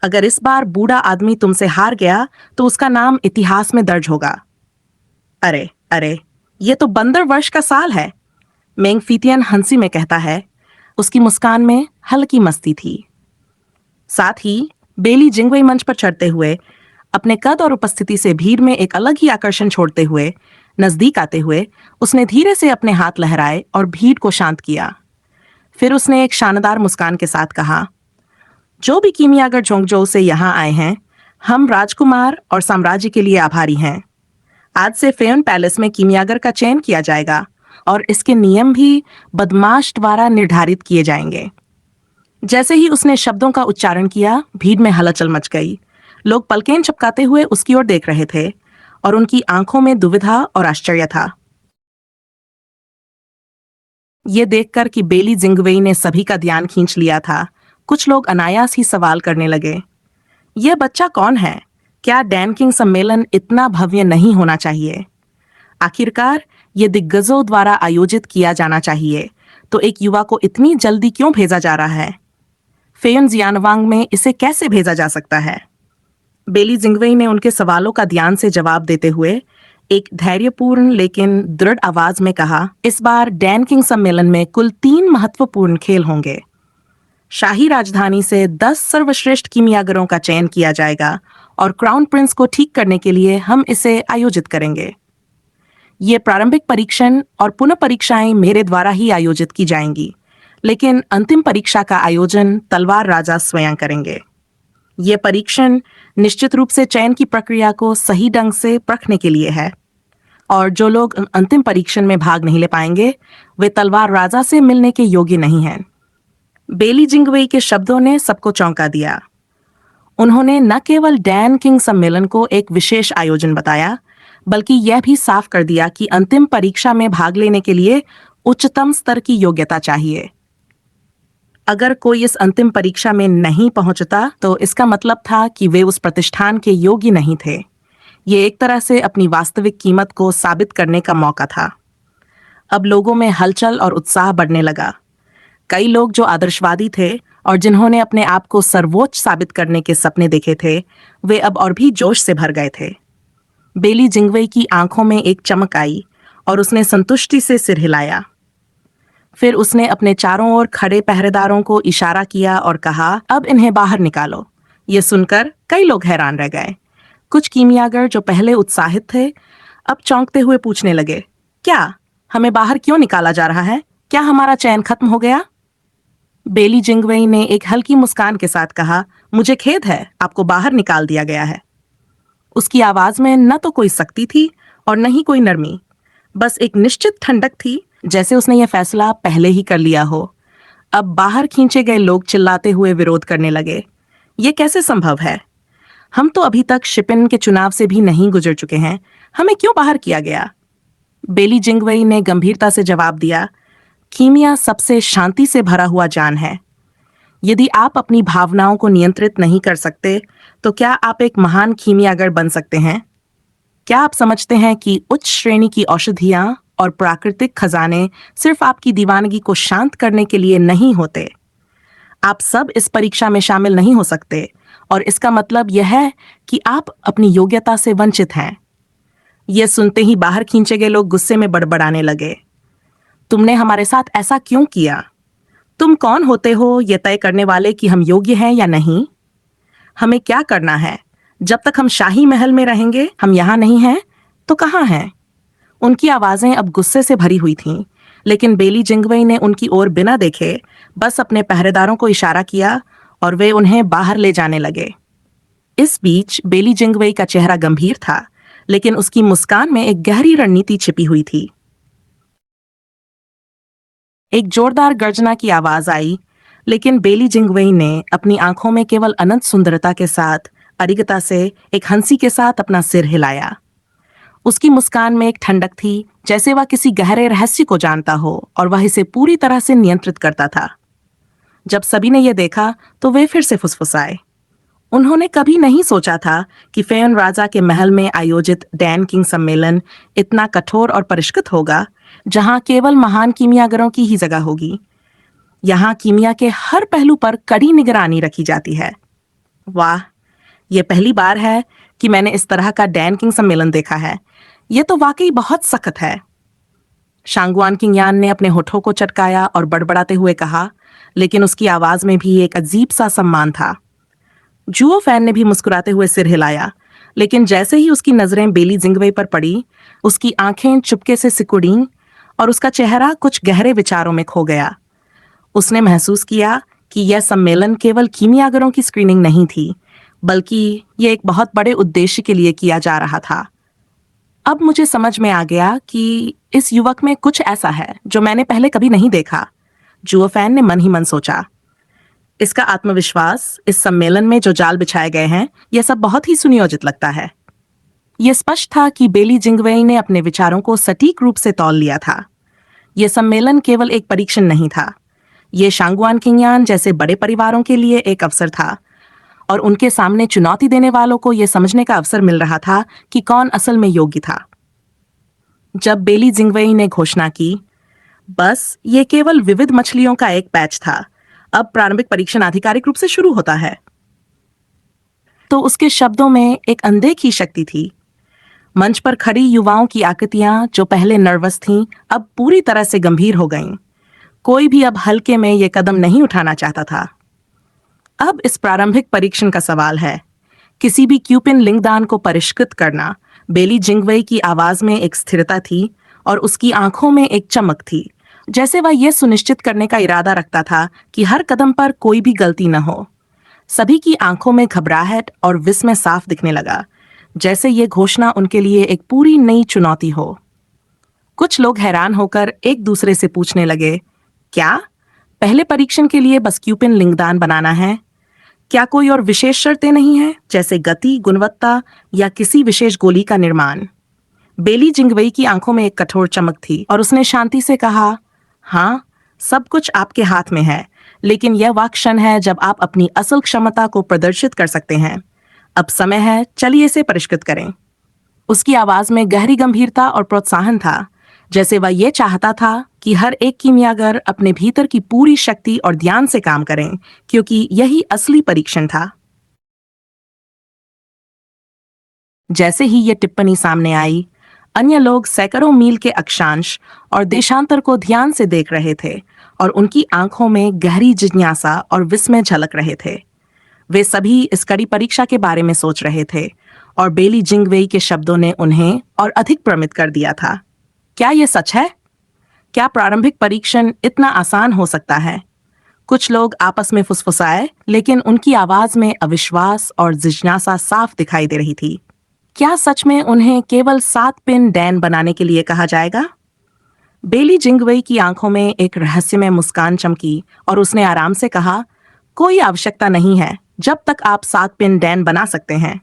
अगर इस बार बूढ़ा आदमी तुमसे हार गया तो उसका नाम इतिहास में दर्ज होगा। अरे अरे, ये तो बंदर वर्ष का साल है, मेंग फीतियन हंसी में कहता है। उसकी मुस्कान में हल्की मस्ती थी। साथ ही बेली जिंगवेई मंच पर चढ़ते हुए, अपने कद और उपस्थिति से भीड़ में एक अलग ही आकर्षण छोड़ते हुए, नजदीक आते हुए उसने धीरे से अपने हाथ लहराए और भीड़ को शांत किया। फिर उसने एक शानदार मुस्कान के साथ कहा, जो भी कीमियागर झोंगजो से यहाँ आए हैं, हम राजकुमार और साम्राज्य के लिए आभारी हैं। आज से फेयुन पैलेस में कीमियागर का चयन किया जाएगा, और इसके नियम भी बदमाश द्वारा निर्धारित किए जाएंगे। जैसे ही उसने शब्दों का उच्चारण किया, भीड़ में हलचल मच गई। लोग पलकें झपकाते हुए उसकी ओर देख रहे थे और उनकी आंखों में दुविधा और आश्चर्य था। ये देखकर कि बेली जिंगवेई ने सभी का ध्यान खींच लिया था, कुछ लोग अनायास ही सवाल करने लगे। यह बच्चा कौन है? क्या डैन किंग सम्मेलन इतना भव्य नहीं होना चाहिए? आखिरकार ये दिग्गजों द्वारा आयोजित किया जाना चाहिए, तो एक युवा को इतनी जल्दी क्यों भेजा जा रहा है? फेयन जियानवांग में इसे कैसे भेजा जा सकता है? बेली जिंगवेई ने उनके सवालों का ध्यान से जवाब देते हुए एक धैर्यपूर्ण लेकिन दृढ़ आवाज में कहा, इस बार डैन किंग सम्मेलन में कुल 3 महत्वपूर्ण खेल होंगे। शाही राजधानी से 10 सर्वश्रेष्ठ कीमियागरों का चयन किया जाएगा और क्राउन प्रिंस को ठीक करने के लिए हम इसे आयोजित करेंगे। ये प्रारंभिक परीक्षण और पुनः परीक्षाएं मेरे द्वारा ही आयोजित की जाएंगी, लेकिन अंतिम परीक्षा का आयोजन तलवार राजा स्वयं करेंगे। ये परीक्षण निश्चित रूप से चयन की प्रक्रिया को सही ढंग से परखने के लिए है, और जो लोग अंतिम परीक्षण में भाग नहीं ले पाएंगे वे तलवार राजा से मिलने के योग्य नहीं हैं। बेली जिंगवेई के शब्दों ने सबको चौंका दिया। उन्होंने न केवल डैन किंग सम्मेलन को एक विशेष आयोजन बताया, बल्कि यह भी साफ कर दिया कि अंतिम परीक्षा में भाग लेने के लिए उच्चतम स्तर की योग्यता चाहिए। अगर कोई इस अंतिम परीक्षा में नहीं पहुंचता तो इसका मतलब था कि वे उस प्रतिष्ठान के योग्य नहीं थे। ये एक तरह से अपनी वास्तविक कीमत को साबित करने का मौका था। अब लोगों में हलचल और उत्साह बढ़ने लगा। कई लोग जो आदर्शवादी थे और जिन्होंने अपने आप को सर्वोच्च साबित करने के सपने देखे थे, वे अब और भी जोश से भर गए थे। बेली जिंगवेई की आंखों में एक चमक आई और उसने संतुष्टि से सिर हिलाया। फिर उसने अपने चारों ओर खड़े पहरेदारों को इशारा किया और कहा, अब इन्हें बाहर निकालो। ये सुनकर कई लोग हैरान रह गए। कुछ कीमियागर जो पहले उत्साहित थे, अब चौंकते हुए पूछने लगे, क्या हमें बाहर क्यों निकाला जा रहा है? क्या हमारा चयन खत्म हो गया? बेली जिंगवेई ने एक हल्की मुस्कान के साथ कहा, मुझे खेद है, आपको बाहर निकाल दिया गया है। उसकी आवाज में न तो कोई सख्ती थी और न ही कोई नरमी, बस एक निश्चित ठंडक थी, जैसे उसने यह फैसला पहले ही कर लिया हो। अब बाहर खींचे गए लोग चिल्लाते हुए विरोध करने लगे, ये कैसे संभव है? हम तो अभी तक शिपिन के चुनाव से भी नहीं गुजर चुके हैं, हमें क्यों बाहर किया गया? बेली जिंगवेई ने गंभीरता से जवाब दिया, कीमिया सबसे शांति से भरा हुआ जान है। यदि आप अपनी भावनाओं को नियंत्रित नहीं कर सकते तो क्या आप एक महान कीमियागर बन सकते हैं? क्या आप समझते हैं कि उच्च श्रेणी की औषधियां और प्राकृतिक खजाने सिर्फ आपकी दीवानगी को शांत करने के लिए नहीं होते? आप सब इस परीक्षा में शामिल नहीं हो सकते, और इसका मतलब यह है कि आप अपनी योग्यता से वंचित हैं। यह सुनते ही बाहर खींचे गए लोग गुस्से में बड़बड़ाने लगे, तुमने हमारे साथ ऐसा क्यों किया? तुम कौन होते हो यह तय करने वाले कि हम योग्य हैं या नहीं? हमें क्या करना है? जब तक हम शाही महल में रहेंगे, हम यहाँ नहीं हैं तो कहाँ हैं? उनकी आवाजें अब गुस्से से भरी हुई थीं, लेकिन बेली जिंगवेई ने उनकी ओर बिना देखे बस अपने पहरेदारों को इशारा किया और वे उन्हें बाहर ले जाने लगे। इस बीच बेली जिंगवेई का चेहरा गंभीर था, लेकिन उसकी मुस्कान में एक गहरी रणनीति छिपी हुई थी। एक जोरदार गर्जना की आवाज आई, लेकिन बेली जिंगवेई ने अपनी आंखों में केवल अनंत सुंदरता के साथ अरिगता से एक हंसी के साथ अपना सिर हिलाया। उसकी मुस्कान में एक ठंडक थी, जैसे वह किसी गहरे रहस्य को जानता हो और वह इसे पूरी तरह से नियंत्रित करता था। जब सभी ने यह देखा तो वे फिर से फुसफुसाए। उन्होंने कभी नहीं सोचा था कि फेयन राजा के महल में आयोजित डैन किंग सम्मेलन इतना कठोर और परिष्कृत होगा, जहां केवल महान कीमियागरों की ही जगह होगी। यहाँ कीमिया के हर पहलू पर कड़ी निगरानी रखी जाती है। वाह, यह पहली बार है कि मैंने इस तरह का डैन किंग सम्मेलन देखा है। यह तो वाकई बहुत सख्त है। शांगुआन किंगयान ने अपने होठों को चटकाया और बड़बड़ाते हुए कहा, लेकिन उसकी आवाज में भी एक अजीब सा सम्मान था। जुओ फैन ने भी मुस्कुराते हुए सिर हिलाया, लेकिन जैसे ही उसकी नजरें बेली जिंगवेई पर पड़ी, उसकी आंखें चुपके से सिकुड़ीं और उसका चेहरा कुछ गहरे विचारों में खो गया। उसने महसूस किया कि यह सम्मेलन केवल कीमियागरों की स्क्रीनिंग नहीं थी, बल्कि यह एक बहुत बड़े उद्देश्य के लिए किया जा रहा था। अब मुझे समझ में आ गया कि इस युवक में कुछ ऐसा है जो मैंने पहले कभी नहीं देखा, जुओ फैन ने मन ही मन सोचा। इसका आत्मविश्वास, इस सम्मेलन में जो जाल बिछाए गए हैं, यह सब बहुत ही सुनियोजित लगता है। यह स्पष्ट था कि बेली जिंगवेई ने अपने विचारों को सटीक रूप से तौल लिया था। यह सम्मेलन केवल एक परीक्षण नहीं था, ये शांगुआन किंगयान जैसे बड़े परिवारों के लिए एक अवसर था, और उनके सामने चुनौती देने वालों को यह समझने का अवसर मिल रहा था कि कौन असल में योग्य था। जब बेली जिंगवेई ने घोषणा की, बस ये केवल विविध मछलियों का एक बैच था, अब प्रारंभिक परीक्षण आधिकारिक रूप से शुरू होता है, तो उसके शब्दों में एक अनदेखी शक्ति थी। मंच पर खड़ी युवाओं की आकृतियां जो पहले नर्वस थीं, अब पूरी तरह से गंभीर हो गईं। कोई भी अब हल्के में ये कदम नहीं उठाना चाहता था। अब इस प्रारंभिक परीक्षण का सवाल है, किसी भी क्यूपिन लिंगदान को परिष्कृत करना। बेली जिंगवेई की आवाज में एक स्थिरता थी और उसकी आंखों में एक चमक थी, जैसे वह यह सुनिश्चित करने का इरादा रखता था कि हर कदम पर कोई भी गलती न हो। सभी की आंखों में घबराहट और विस्मय साफ दिखने लगा, जैसे ये घोषणा उनके लिए एक पूरी नई चुनौती हो। कुछ लोग हैरान होकर एक दूसरे से पूछने लगे, क्या पहले परीक्षण के लिए बस क्यूपिन लिंगदान बनाना है? क्या कोई और विशेष शर्तें नहीं हैं, जैसे गति, गुणवत्ता या किसी विशेष गोली का निर्माण? बेली जिंगवेई की आंखों में एक कठोर चमक थी और उसने शांति से कहा, हाँ, सब कुछ आपके हाथ में है, लेकिन यह वह क्षण है जब आप अपनी असल क्षमता को प्रदर्शित कर सकते हैं। अब समय है, चलिए इसे परिष्कृत करें। उसकी आवाज में गहरी गंभीरता और प्रोत्साहन था, जैसे वह ये चाहता था कि हर एक कीमियागर अपने भीतर की पूरी शक्ति और ध्यान से काम करें, क्योंकि यही असली परीक्षण था। जैसे ही ये टिप्पणी सामने आई, अन्य लोग सैकड़ों मील के अक्षांश और देशांतर को ध्यान से देख रहे थे और उनकी आंखों में गहरी जिज्ञासा और विस्मय झलक रहे थे। वे सभी इस कड़ी परीक्षा के बारे में सोच रहे थे और बेली जिंगवेई के शब्दों ने उन्हें और अधिक भ्रमित कर दिया था। क्या यह सच है? क्या प्रारंभिक परीक्षण इतना आसान हो सकता है? कुछ लोग आपस में फुसफुसाए, लेकिन उनकी आवाज में अविश्वास और जिज्ञासा साफ दिखाई दे रही थी। क्या सच में उन्हें केवल 7 पिन डैन बनाने के लिए कहा जाएगा? बेली जिंगवेई की आंखों में एक रहस्यमय मुस्कान चमकी और उसने आराम से कहा, कोई आवश्यकता नहीं है, जब तक आप 7 पिन डैन बना सकते हैं।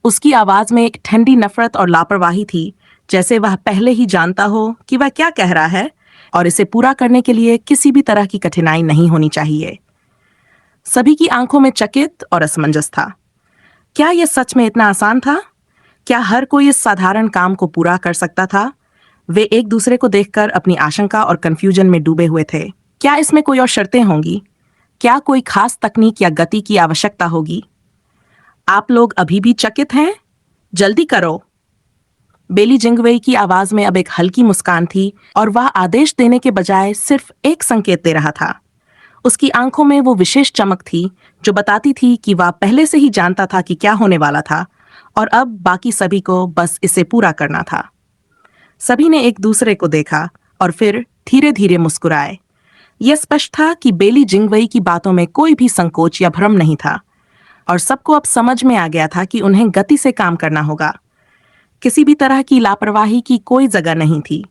उसकी आवाज में एक ठंडी नफरत और लापरवाही थी, जैसे वह पहले ही जानता हो कि वह क्या कह रहा है और इसे पूरा करने के लिए किसी भी तरह की कठिनाई नहीं होनी चाहिए। सभी की आंखों में चकित और असमंजस था। क्या यह सच में इतना आसान था? क्या हर कोई इस साधारण काम को पूरा कर सकता था? वे एक दूसरे को देखकर अपनी आशंका और कंफ्यूजन में डूबे हुए थे। क्या इसमें कोई और शर्तें होंगी? क्या कोई खास तकनीक या गति की आवश्यकता होगी? आप लोग अभी भी चकित हैं? जल्दी करो। बेली जिंगवेई की आवाज में अब एक हल्की मुस्कान थी और वह आदेश देने के बजाय सिर्फ एक संकेत दे रहा था। उसकी आंखों में वो विशेष चमक थी जो बताती थी कि वह पहले से ही जानता था कि क्या होने वाला था और अब बाकी सभी को बस इसे पूरा करना था। सभी ने एक दूसरे को देखा और फिर धीरे धीरे मुस्कुराए। यह स्पष्ट था कि बेली जिंगवेई की बातों में कोई भी संकोच या भ्रम नहीं था और सबको अब समझ में आ गया था कि उन्हें गति से काम करना होगा। किसी भी तरह की लापरवाही की कोई जगह नहीं थी।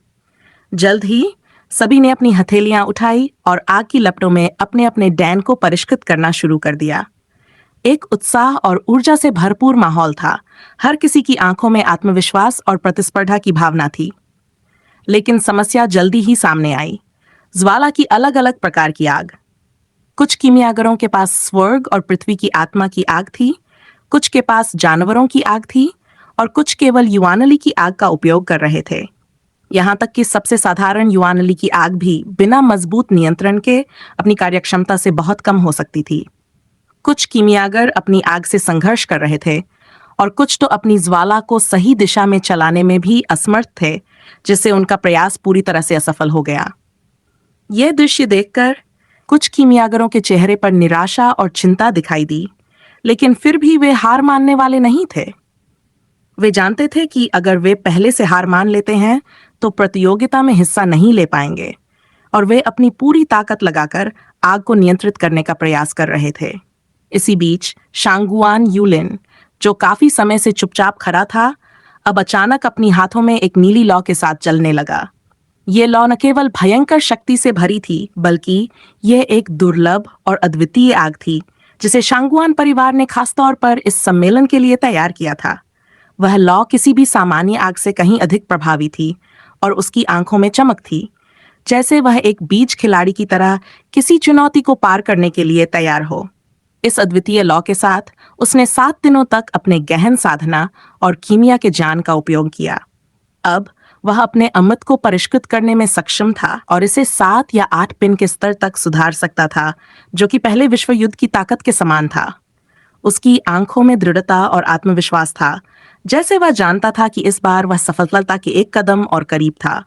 जल्द ही सभी ने अपनी हथेलियां उठाई और आग की लपटों में अपने अपने डैन को परिष्कृत करना शुरू कर दिया। एक उत्साह और ऊर्जा से भरपूर माहौल था। हर किसी की आंखों में आत्मविश्वास और प्रतिस्पर्धा की भावना थी। लेकिन समस्या जल्दी ही सामने आई। ज्वाला की अलग अलग प्रकार की आग। कुछ कीमियागरों के पास स्वर्ग और पृथ्वी की आत्मा की आग थी, कुछ के पास जानवरों की आग थी और कुछ केवल युवानली की आग का उपयोग कर रहे थे। यहाँ तक कि सबसे साधारण युवानली की आग भी बिना मजबूत नियंत्रण के अपनी कार्यक्षमता से बहुत कम हो सकती थी। कुछ कीमियागर अपनी आग से संघर्ष कर रहे थे और कुछ तो अपनी ज्वाला को सही दिशा में चलाने में भी असमर्थ थे, जिससे उनका प्रयास पूरी तरह से असफल हो गया। यह दृश्य देखकर कुछ कीमियागरों के चेहरे पर निराशा और चिंता दिखाई दी, लेकिन फिर भी वे हार मानने वाले नहीं थे। वे जानते थे कि अगर वे पहले से हार मान लेते हैं तो प्रतियोगिता में हिस्सा नहीं ले पाएंगे, और वे अपनी पूरी ताकत लगाकर आग को नियंत्रित करने का प्रयास कर रहे थे। इसी बीच शांगुआन यूलिन, जो काफी समय से चुपचाप खड़ा था, अब अचानक अपनी हाथों में एक नीली लौ के साथ चलने लगा। ये लौ न केवल भयंकर शक्ति से भरी थी, बल्कि यह एक दुर्लभ और अद्वितीय आग थी जिसे शांगुआन परिवार ने खासतौर पर इस सम्मेलन के लिए तैयार किया था। वह लौ किसी भी सामान्य आग से कहीं अधिक प्रभावी थी और उसकी आंखों में चमक थी, जैसे वह एक बीज खिलाड़ी की तरह किसी चुनौती को पार करने के लिए तैयार हो। इस अद्वितीय लौ के साथ उसने 7 दिनों तक अपने गहन साधना और कीमिया के ज्ञान का उपयोग किया। अब वह अपने अमृत को परिष्कृत करने में सक्षम था और इसे 7 या 8 पिन के स्तर तक सुधार सकता था, जो कि पहले विश्व युद्ध की ताकत के समान था। उसकी आंखों में दृढ़ता और आत्मविश्वास था, जैसे वह जानता था कि इस बार वह सफलता के एक कदम और करीब था।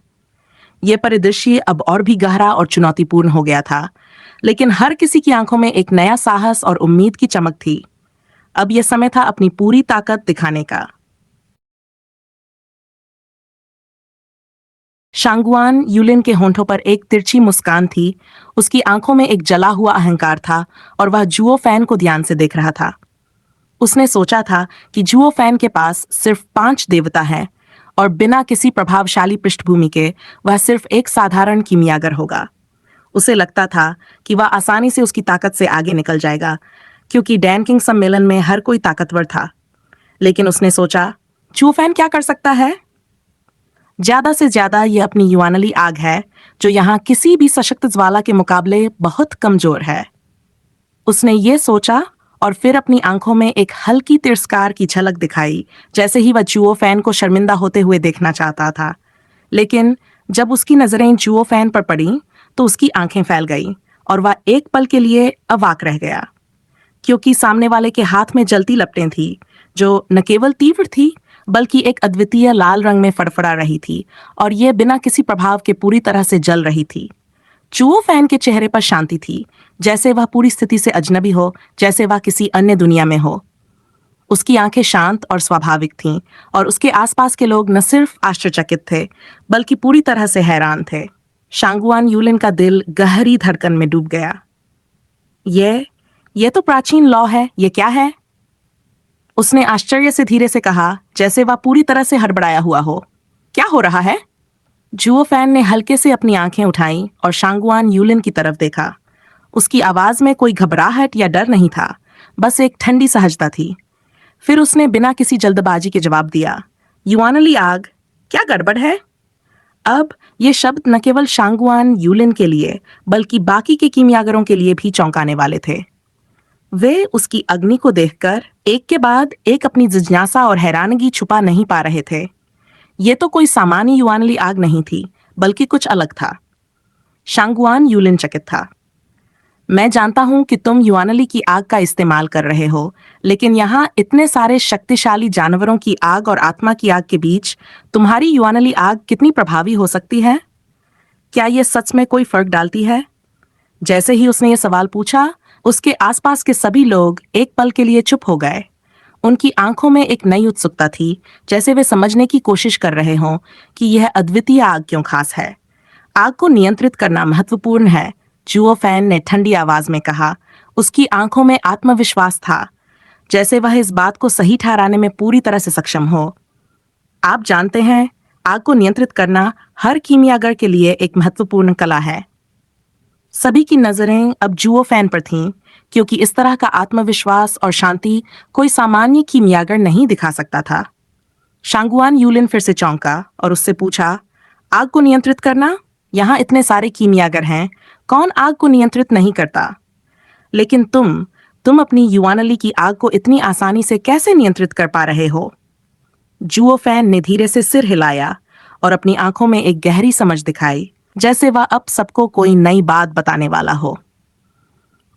यह परिदृश्य अब और भी गहरा और चुनौतीपूर्ण हो गया था, लेकिन हर किसी की आंखों में एक नया साहस और उम्मीद की चमक थी। अब यह समय था अपनी पूरी ताकत दिखाने का। शांगुआन यूलिन के होंठों पर एक तिरछी मुस्कान थी, उसकी आंखों में एक जला हुआ अहंकार था और वह जुओ फैन को ध्यान से देख रहा था। उसने सोचा था कि जुओ फैन के पास सिर्फ 5 देवता हैं और बिना किसी प्रभावशाली पृष्ठभूमि के वह सिर्फ एक साधारण कीमियागर होगा। उसे लगता था कि वह आसानी से उसकी ताकत से आगे निकल जाएगा, क्योंकि डैन किंग सम्मेलन में हर कोई ताकतवर था। लेकिन उसने सोचा, जुओ फैन क्या कर सकता है? ज्यादा से ज्यादा यह अपनी युआनली आग है, जो यहाँ किसी भी सशक्त ज्वाला के मुकाबले बहुत कमजोर है। उसने ये सोचा और फिर अपनी आंखों में एक हल्की तिरस्कार की झलक दिखाई, जैसे ही वह जुओ फैन को शर्मिंदा होते हुए देखना चाहता था। लेकिन जब उसकी नजरें जुओ फैन पर पड़ी, तो उसकी आंखें फैल गईं और वह एक पल के लिए अवाक रह गया, क्योंकि सामने वाले के हाथ में जलती लपटें थी, जो न केवल तीव्र थी, बल्कि एक अद्वितीय लाल रंग में फड़फड़ा रही थी और यह बिना किसी प्रभाव के पूरी तरह से जल रही थी। जुओ फैन के चेहरे पर शांति थी, जैसे वह पूरी स्थिति से अजनबी हो, जैसे वह किसी अन्य दुनिया में हो। उसकी आंखें शांत और स्वाभाविक थीं और उसके आसपास के लोग न सिर्फ आश्चर्यचकित थे, बल्कि पूरी तरह से हैरान थे। शांगुआन यूलिन का दिल गहरी धड़कन में डूब गया। ये तो प्राचीन लौ है, ये क्या है? उसने आश्चर्य से धीरे से कहा, जैसे वह पूरी तरह से हड़बड़ाया हुआ हो। क्या हो रहा है? जुओ फैन ने हल्के से अपनी आंखें उठाईं और शांगुआन यूलिन की तरफ देखा। उसकी आवाज में कोई घबराहट या डर नहीं था, बस एक ठंडी सहजता थी। फिर उसने बिना किसी जल्दबाजी के जवाब दिया, युआनली आग, क्या गड़बड़ है? अब ये शब्द न केवल शांगुआन यूलिन के लिए, बल्कि बाकी के कीमियागरों के लिए भी चौंकाने वाले थे। वे उसकी अग्नि को देखकर एक के बाद एक अपनी जिज्ञासा और हैरानगी छुपा नहीं पा रहे थे। ये तो कोई सामान्य युआनली आग नहीं थी, बल्कि कुछ अलग था। शांगुआन यूलिन चकित था। मैं जानता हूं कि तुम युआनली की आग का इस्तेमाल कर रहे हो, लेकिन यहाँ इतने सारे शक्तिशाली जानवरों की आग और आत्मा की आग के बीच तुम्हारी युआनली आग कितनी प्रभावी हो सकती है? क्या यह सच में कोई फर्क डालती है? जैसे ही उसने ये सवाल पूछा, उसके आसपास के सभी लोग एक पल के लिए चुप हो गए। उनकी आंखों में एक नई उत्सुकता थी, जैसे वे समझने की कोशिश कर रहे हों कि यह अद्वितीय आग क्यों खास है। आग को नियंत्रित करना महत्वपूर्ण है, जुओ फैन ने ठंडी आवाज में कहा। उसकी आंखों में आत्मविश्वास था, जैसे वह इस बात को सही ठहराने में पूरी तरह से सक्षम हो। आप जानते हैं, आग को नियंत्रित करना हर कीमियागर के लिए एक महत्वपूर्ण कला है। सभी की नजरें अब जुओ फैन पर थीं, क्योंकि इस तरह का आत्मविश्वास और शांति कोई सामान्य कीमियागर नहीं दिखा सकता था। शांगुआन यूलिन फिर से चौंका और उससे पूछा, आग को नियंत्रित करना? यहाँ इतने सारे कीमियागर हैं, कौन आग को नियंत्रित नहीं करता? लेकिन तुम अपनी युआनली की आग को इतनी आसानी से कैसे नियंत्रित कर पा रहे हो? जुओ फैन ने धीरे से सिर हिलाया और अपनी आंखों में एक गहरी समझ दिखाई, जैसे वह अब सबको कोई नई बात बताने वाला हो।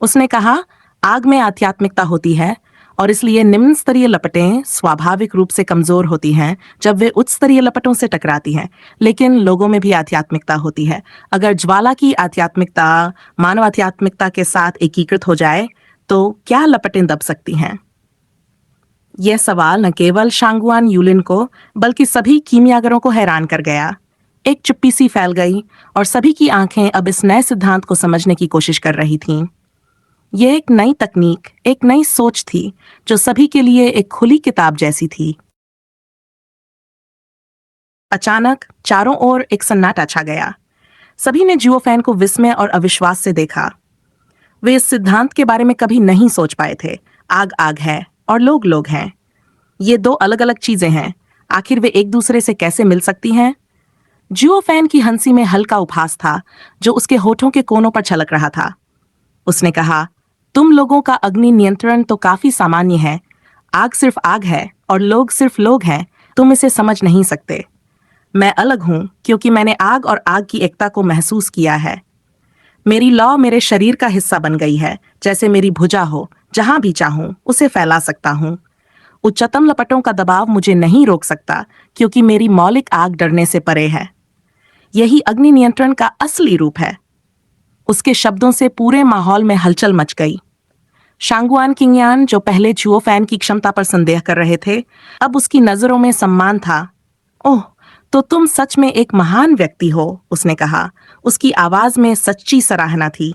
उसने कहा, आग में आध्यात्मिकता होती है और इसलिए निम्न स्तरीय लपटें स्वाभाविक रूप से कमजोर होती हैं जब वे उच्च स्तरीय लपटों से टकराती हैं, लेकिन लोगों में भी आध्यात्मिकता होती है। अगर ज्वाला की आध्यात्मिकता मानव आध्यात्मिकता के साथ एकीकृत हो जाए, तो क्या लपटें दब सकती हैं? यह सवाल न केवल शांगुआन यूलिन को, बल्कि सभी कीमियागरों को हैरान कर गया। एक चुप्पी सी फैल गई और सभी की आंखें अब इस नए सिद्धांत को समझने की कोशिश कर रही थीं। यह एक नई तकनीक, एक नई सोच थी, जो सभी के लिए एक खुली किताब जैसी थी। अचानक चारों ओर एक सन्नाटा छा गया। सभी ने जियोफैन को विस्मय और अविश्वास से देखा। वे इस सिद्धांत के बारे में कभी नहीं सोच पाए थे। आग आग है और लोग लोग हैं। ये दो अलग अलग चीजें हैं। आखिर वे एक दूसरे से कैसे मिल सकती हैं? जियोफैन की हंसी में हल्का उपहास था जो उसके होठों के कोनों पर छलक रहा था। उसने कहा, तुम लोगों का अग्नि नियंत्रण तो काफी सामान्य है। आग सिर्फ आग है और लोग सिर्फ लोग हैं। तुम इसे समझ नहीं सकते। मैं अलग हूं क्योंकि मैंने आग और आग की एकता को महसूस किया है। मेरी लौ मेरे शरीर का हिस्सा बन गई है, जैसे मेरी भुजा हो। जहां भी चाहूं उसे फैला सकता हूं। उच्चतम लपटों का दबाव मुझे नहीं रोक सकता क्योंकि मेरी मौलिक आग डरने से परे है। यही अग्नि नियंत्रण का असली रूप है। उसके शब्दों से पूरे माहौल में हलचल मच गई। शांगुआन किंगयान, जो पहले जियोफैन की क्षमता पर संदेह कर रहे थे, अब उसकी नजरों में सम्मान था। ओह, तो तुम सच में एक महान व्यक्ति हो, उसने कहा। उसकी आवाज में सच्ची सराहना थी।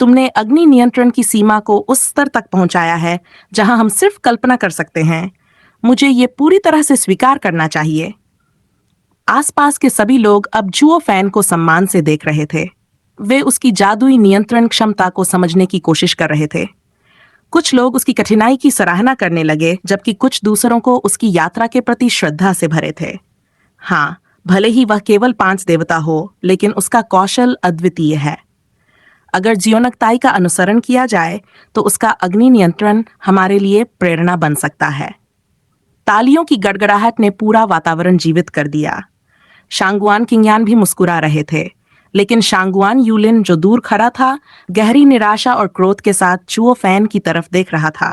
तुमने अग्नि नियंत्रण की सीमा को उस स्तर तक पहुंचाया है जहां हम सिर्फ कल्पना कर सकते हैं। मुझे ये पूरी तरह से स्वीकार करना चाहिए। आसपास के सभी लोग अब जियोफैन को सम्मान से देख रहे थे। वे उसकी जादुई नियंत्रण क्षमता को समझने की कोशिश कर रहे थे। कुछ लोग उसकी कठिनाई की सराहना करने लगे, जबकि कुछ दूसरों को उसकी यात्रा के प्रति श्रद्धा से भरे थे। हाँ, भले ही वह केवल 5 देवता हो, लेकिन उसका कौशल अद्वितीय है। अगर जियोनकताई का अनुसरण किया जाए तो उसका अग्नि नियंत्रण हमारे लिए प्रेरणा बन सकता है। तालियों की गड़गड़ाहट ने पूरा वातावरण जीवित कर दिया। शांगुआन किंगयान भी मुस्कुरा रहे थे, लेकिन शांगुआन यूलिन, जो दूर खड़ा था, गहरी निराशा और क्रोध के साथ जियोफैन की तरफ देख रहा था।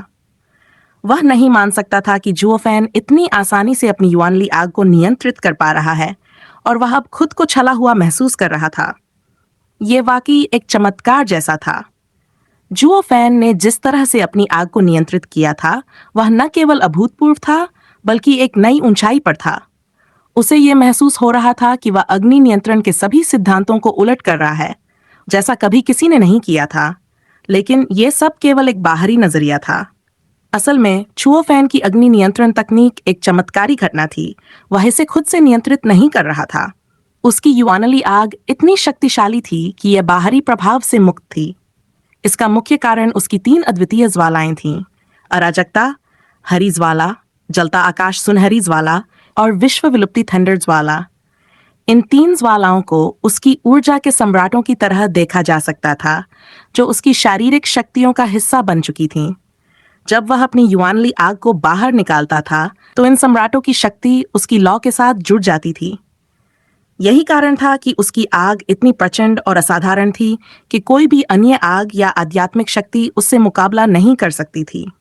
वह नहीं मान सकता था कि जियोफैन इतनी आसानी से अपनी युआनली आग को नियंत्रित कर पा रहा है, और वह अब खुद को छला हुआ महसूस कर रहा था। ये वाकई एक चमत्कार जैसा था। जियोफैन ने जिस तरह से अपनी आग को नियंत्रित किया था, वह न केवल अभूतपूर्व था, बल्कि एक नई ऊंचाई पर था। उसे यह महसूस हो रहा था कि वह अग्नि नियंत्रण के सभी सिद्धांतों को उलट कर रहा है, जैसा कभी किसी ने नहीं किया था। लेकिन यह सब केवल एक बाहरी नजरिया था। असल में जियोफैन की अग्नि नियंत्रण तकनीक एक चमत्कारी घटना थी। वह इसे खुद से नियंत्रित नहीं कर रहा था। उसकी युआनली आग इतनी शक्तिशाली थी कि यह बाहरी प्रभाव से मुक्त थी। इसका मुख्य कारण उसकी 3 अद्वितीय ज्वालाएं थीं: अराजकता, हरी ज्वाला, जलता आकाश सुनहरी ज्वाला, और विश्व विलुप्ति थंडर ज्वाला। इन 3 ज्वालाओं को उसकी ऊर्जा के सम्राटों की तरह देखा जा सकता था, जो उसकी शारीरिक शक्तियों का हिस्सा बन चुकी थीं। जब वह अपनी युआनली आग को बाहर निकालता था, तो इन सम्राटों की शक्ति उसकी लौ के साथ जुड़ जाती थी। यही कारण था कि उसकी आग इतनी प्रचंड और असाधारण थी कि कोई भी अन्य आग या आध्यात्मिक शक्ति उससे मुकाबला नहीं कर सकती थी।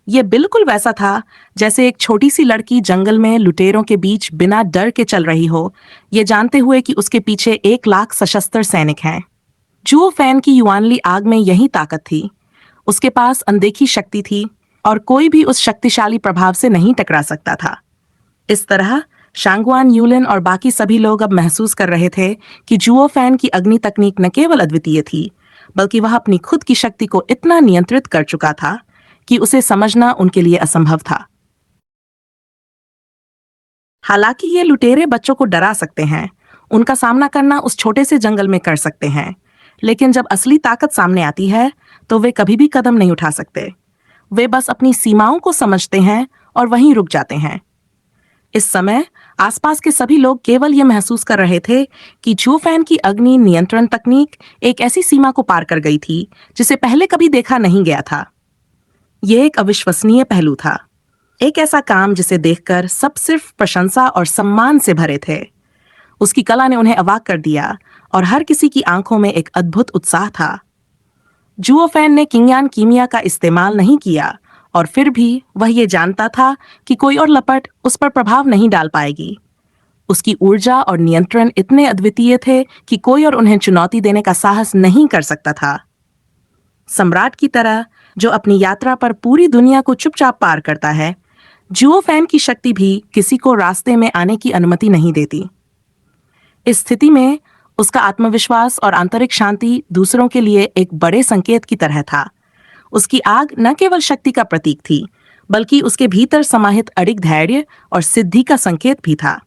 ये बिल्कुल वैसा था जैसे एक छोटी सी लड़की जंगल में लुटेरों के बीच बिना डर के चल रही हो, ये जानते हुए कि उसके पीछे 1 लाख सशस्त्र सैनिक हैं। जियोफैन की युआनली आग में यही ताकत थी। उसके पास अनदेखी शक्ति थी और कोई भी उस शक्तिशाली प्रभाव से नहीं टकरा सकता था। इस तरह शांगुआन यूलिन और बाकी सभी लोग अब महसूस कर रहे थे कि जियोफैन की अग्नि तकनीक न केवल अद्वितीय थी, बल्कि वह अपनी खुद की शक्ति को इतना नियंत्रित कर चुका था कि उसे समझना उनके लिए असंभव था। हालांकि ये लुटेरे बच्चों को डरा सकते हैं, उनका सामना करना उस छोटे से जंगल में कर सकते हैं, लेकिन जब असली ताकत सामने आती है तो वे कभी भी कदम नहीं उठा सकते। वे बस अपनी सीमाओं को समझते हैं और वहीं रुक जाते हैं। इस समय आसपास के सभी लोग केवल ये महसूस कर रहे थे कि जियोफैन की अग्नि नियंत्रण तकनीक एक ऐसी सीमा को पार कर गई थी जिसे पहले कभी देखा नहीं गया था। यह एक अविश्वसनीय पहलू था, एक ऐसा काम जिसे देखकर सब सिर्फ प्रशंसा और सम्मान से भरे थे। उसकी कला ने उन्हें अवाक कर दिया और हर किसी की आंखों में एक अद्भुत उत्साह था। जियोफैन ने किंगयान कीमिया का इस्तेमाल नहीं किया, और फिर भी वह ये जानता था कि कोई और लपट उस पर प्रभाव नहीं डाल पाएगी। उसकी ऊर्जा और नियंत्रण इतने अद्वितीय थे कि कोई और उन्हें चुनौती देने का साहस नहीं कर सकता था। सम्राट की तरह जो अपनी यात्रा पर पूरी दुनिया को चुपचाप पार करता है, जियोफैन की शक्ति भी किसी को रास्ते में आने की अनुमति नहीं देती। इस स्थिति में उसका आत्मविश्वास और आंतरिक शांति दूसरों के लिए एक बड़े संकेत की तरह था। उसकी आग न केवल शक्ति का प्रतीक थी, बल्कि उसके भीतर समाहित अडिग धैर्य और सिद्धि का संकेत भी था।